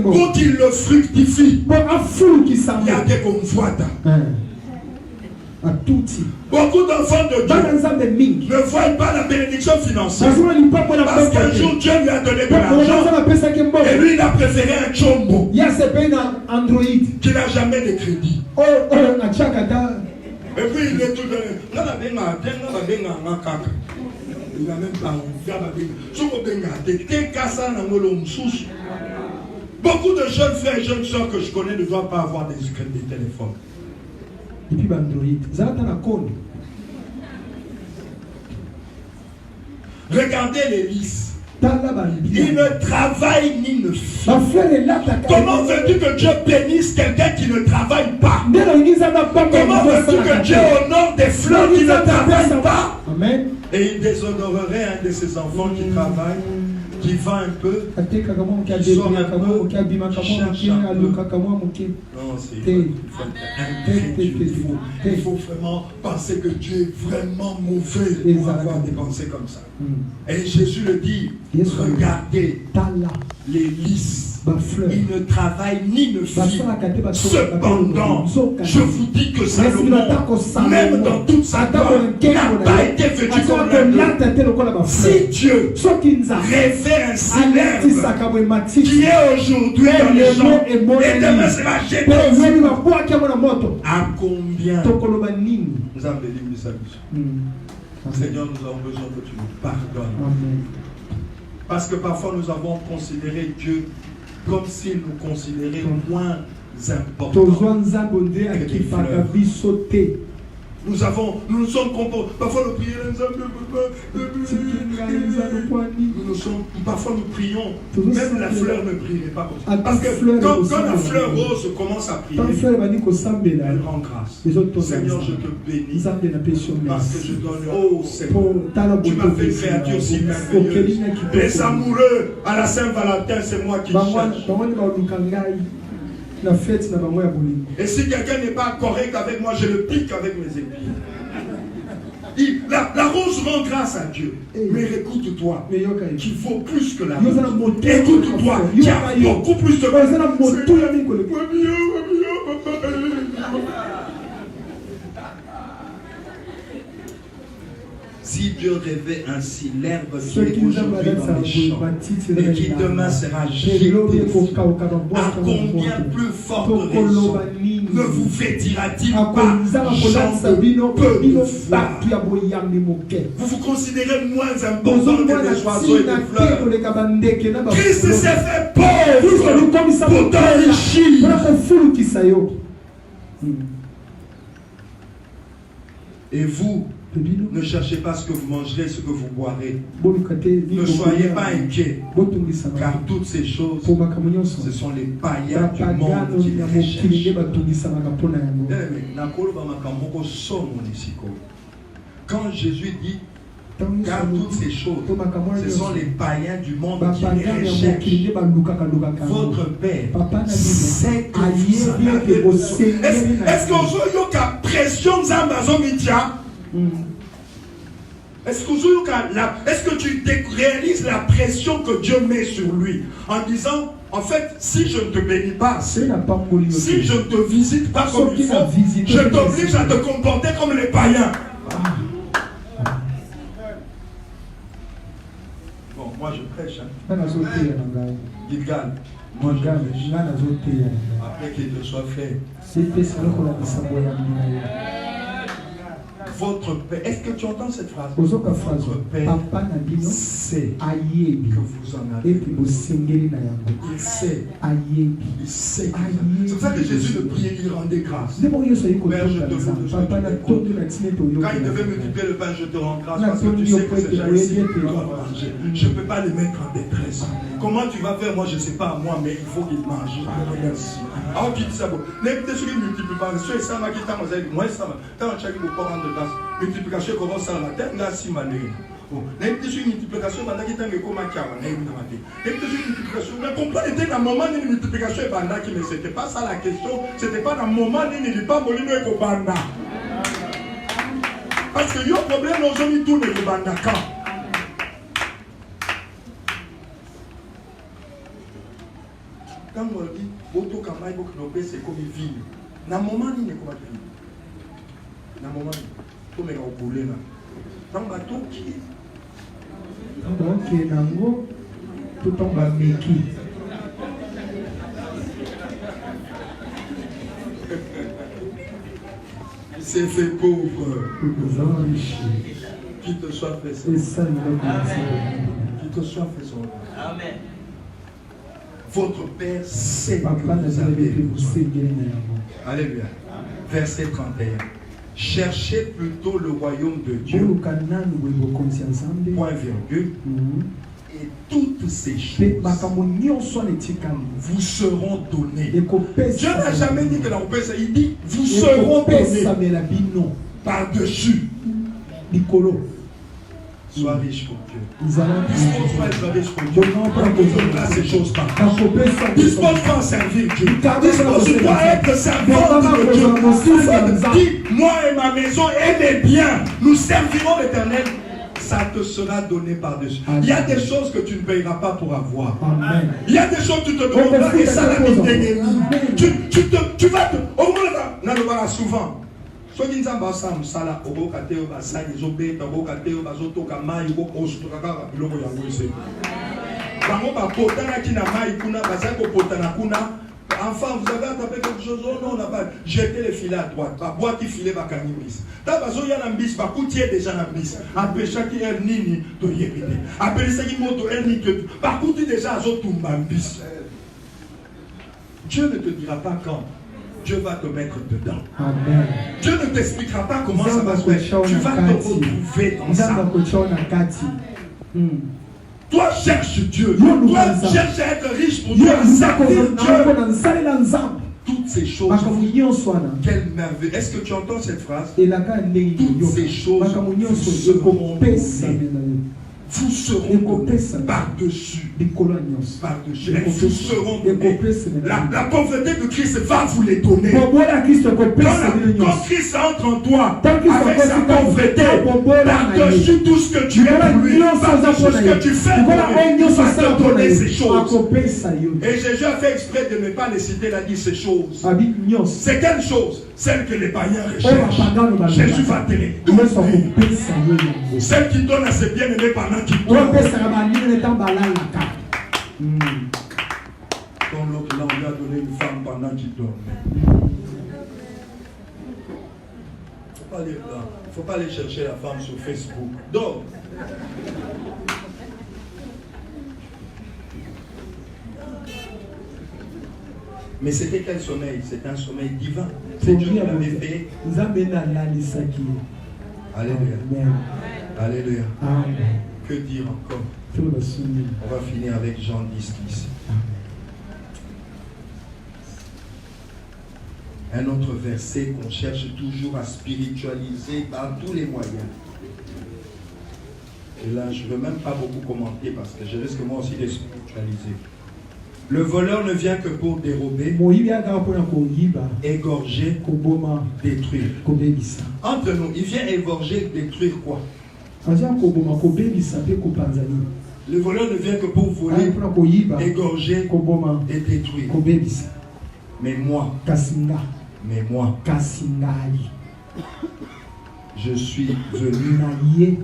pour qu'il le fructifie. Il y a des convoites. Beaucoup d'enfants de Dieu ne voient pas la bénédiction financière parce qu'un jour Dieu lui a donné de l'argent et lui il a préféré un chombo qui n'a jamais de crédit. Et puis il est tout de il n'a même pas beaucoup de jeunes frères et jeunes soeurs que je connais ne doivent pas avoir des téléphones. Et puis Android. Regardez les lys. Il ne travaille ni ne fait. Comment veux-tu que Dieu bénisse quelqu'un qui ne travaille pas? Comment veux-tu que Dieu honore des fleurs qui ne travaillent pas? Amen. Et il déshonorerait un de ses enfants qui travaille, qui vend un peu, qui sort un peu, qui cherche un peu. Non, il faut vraiment penser que Dieu est vraiment mauvais pour avoir des pensées comme ça. Et Jésus le dit, regardez les lys. Il ne travaille ni ne fit. Cependant, je vous dis que Salomon, même dans toute sa gloire, n'a pas été vêtu comme l'un. Si Dieu révère ainsi l'herbe qui est aujourd'hui dans les gens et demain sera jetée, à combien nous avons béni sa vie. Seigneur, nous avons besoin que tu nous pardonnes. Parce que parfois nous avons considéré Dieu comme s'il nous considérait moins importants que les fleurs. Nous sommes composés. Parfois nous prions. Parfois nous prions. Même la fleur ne brille pas comme ça. Parce que quand la fleur rose commence à prier, elle rend grâce. Seigneur, je te bénis. Parce que je donne. Oh Seigneur, tu m'as fait une créature aussi merveilleuse. Les amoureux à la Saint-Valentin, c'est moi qui cherche. Et si quelqu'un n'est pas correct avec moi, je le pique avec mes épines. La rose rend grâce à Dieu. Mais écoute-toi, qui vaut plus que la rose. Écoute-toi, qui a beaucoup plus de Si Dieu rêvait ainsi l'herbe qui est aujourd'hui dans les champs et qui demain sera jetée, à combien plus forte raison ne vous vêtira-t-il pas, gens de peu de foi? Vous vous considérez moins important que les oiseaux et les fleurs. Christ s'est fait pauvre pour t'enrichir. Et vous, ne cherchez pas ce que vous mangerez, ce que vous boirez. Ne soyez pas inquiets, car toutes ces choses, ce sont les païens du monde qui les recherchent. Quand Jésus dit, car toutes ces choses, ce sont les païens du monde qui les recherchent. Votre Père sait que vous en avez besoin. Est-ce qu'aujourd'hui, il y a pression d'Amazon Media? Est-ce que tu réalises la pression que Dieu met sur lui en disant, en fait, si je ne te bénis pas, si je ne te visite pas comme il faut, je t'oblige à te comporter comme les païens. Bon, moi je prêche. Gilgal, moi je prêche. Après qu'il te soit fait. Votre Père, est-ce que tu entends cette phrase? Votre Père sait que vous en avez besoin. Il sait. Il sait. C'est pour ça que Jésus le priait, il rendait grâce. Père, je te loue. Quand il devait multiplier le pain, je te rends grâce parce que tu sais que ces gens ici doivent manger. Je ne peux pas les mettre en détresse. Comment tu vas faire? Moi, je ne sais pas moi, mais il faut qu'ils mangent. Merci. Alors tu dis ça, bon. N'écoutez ce qui multiplie pas. Ceux ça m'a dit, moi, ça m'a. Tant que tu as rendre grâce. Multiplication commence à la tête, là, si malin. N'écoutez une multiplication, pendant qu'il y a un coma qui a multiplication. Mais comprenez, dans le moment de multiplication, mais ce n'était pas ça la question. Ce n'était pas dans le moment où il n'y a pas molino et Kobanda. Parce qu'il y a un problème, aujourd'hui, tout n'est Kobanda quand. Quand on dit, Boto Kamaï Boknobe, c'est comme une ville. Dans le moment, il n'y a pas de ville. Dans le moment, tout est au boulot là. Dans le bateau qui donc, Nango, tout en bas, Meki. Il s'est fait pauvre. Qui te soit fait ça. Qui te soit fait son. Amen. Votre Père sait que vous avez besoin. Alléluia. verset 31. Cherchez plutôt le royaume de Dieu, point virgule, et toutes ces choses vous seront données. Dieu n'a jamais dit que la paix, il dit vous seront donnés par-dessus. Sois riche pour Dieu. Dispose-toi d'être riche pour Dieu. On ne ces choses pas. Dispose-toi à servir Dieu. Dispose-toi à être servant de Dieu. Dis, moi et ma maison et mes biens, nous servirons l'Éternel. Ça te sera donné par-dessus. Il y a des choses que tu ne payeras pas pour avoir. Amen. Il y a des choses que tu te demanderas et ça la vie tu vas te... Au moins là, on le voit souvent. So qui nzamba sam sala oboka teo basali zobeta oboka teo bazotoka mai oboka osutokaka biloko yango ese bango bakotana kina mai kuna bazako potana kuna enfant vous avez attrapé quelque chose oh non on n'a pas jeté les filets à droite ba boîte filet bakani bis ta bazo ya na bis bakutie déjà na bis apesha ki el nini to yebite apelisa ki moto el nini que bakuti déjà azotumba bis. Dieu ne te dira pas quand. Dieu va te mettre dedans. Amen. Dieu ne t'expliquera pas comment ça va se faire. Tu vas te retrouver dans ça. Toi, cherche Dieu. Toi, cherche à être riche pour Dieu. Toutes ces choses. Quelle merveille. Est-ce que tu entends cette phrase? Toutes ces choses vous seront par-dessus. Par-dessus. Vous seront donnés. La pauvreté de Christ va vous les donner. Quand Christ entre en toi, avec sa pauvreté, par-dessus tout ce que tu es pour lui, par-dessus ce que tu fais pour lui, il va te donner ces choses. Et Jésus a fait exprès de ne pas les citer, il a dit ces choses. C'est quelle chose? Celle que les païens recherchent. Jésus va te les donner. Celle qui donne à ses bien-aimés pendant qu'il dort. Comme l'autre là, on lui a donné une femme pendant qu'il dort. Il ne faut pas aller chercher la femme sur Facebook. Dors. Mais c'était quel sommeil? C'est un sommeil divin. C'est Dieu qui l'avait fait. Alléluia. Alléluia. Que dire encore? On va finir avec Jean 10, 10. Un autre verset qu'on cherche toujours à spiritualiser par tous les moyens. Et là, je ne veux même pas beaucoup commenter parce que je risque moi aussi de spiritualiser. Le voleur ne vient que pour dérober, égorger, détruire. Entre nous, il vient égorger, détruire quoi? Le voleur ne vient que pour voler, égorger et détruire. Mais moi, je suis venu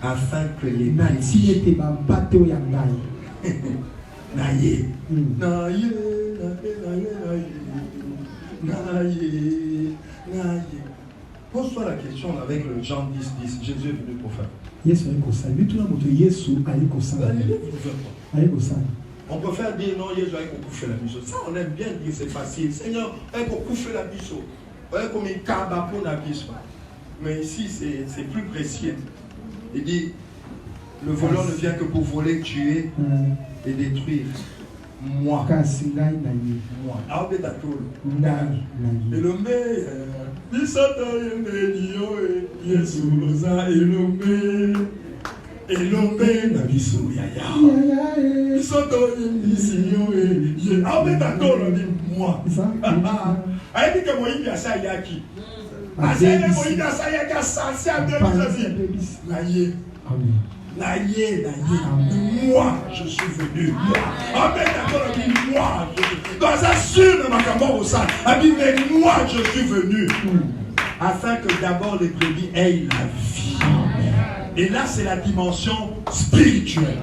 afin que les brebis naïe. Pose-toi la question avec le Jean 10, 10. Jésus est venu pour faire. On peut faire dire non, Jésus est pour coucher la biso. Ça, on aime bien dire, c'est facile. Seigneur, est pour coucher la biso. Vous voyez comme il carba pour la biso. Mais ici, c'est plus précis. Il dit, le voleur ne vient que pour voler, tuer et détruire. Moi. Moi. Et le meilleur. Moi, je suis venu. Moi, dans un sûr de ma camor au sein. Mais moi, je suis venu. Afin que d'abord les brebis aient la vie. Et là, c'est la dimension spirituelle.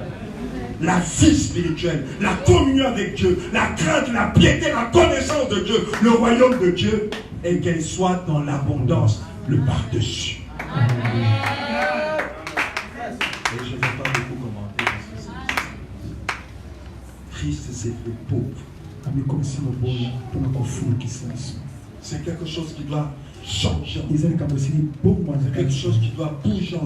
La vie spirituelle, la communion avec Dieu, la crainte, la piété, la connaissance de Dieu, le royaume de Dieu, et qu'elle soit dans l'abondance, le par-dessus. Et je ne vais pas beaucoup commenter parce que c'est Christ s'est fait pauvre. C'est quelque chose qui doit changer. C'est quelque chose qui doit bouger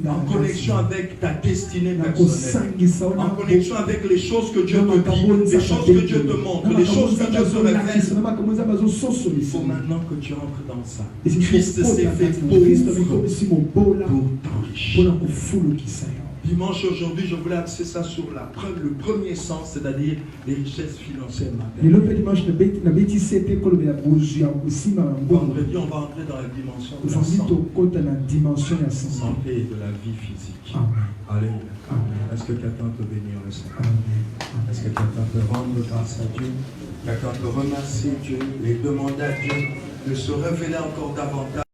en connexion avec ta destinée personnelle, en connexion avec les choses que Dieu te dit, les choses que Dieu te montre, les choses que Dieu te révèle. Il faut maintenant que tu entres dans ça. Christ s'est fait pauvre pour t'enrichir. Dimanche aujourd'hui, je voulais axer ça sur le premier sens, c'est-à-dire les richesses financières matérielles. Vendredi, on va entrer dans la dimension de la santé et de la vie physique. Alléluia. Est-ce que quelqu'un peut bénir le Seigneur? Est-ce que quelqu'un peut rendre grâce à Dieu? Quelqu'un peut remercier Dieu et demander à Dieu de se révéler encore davantage?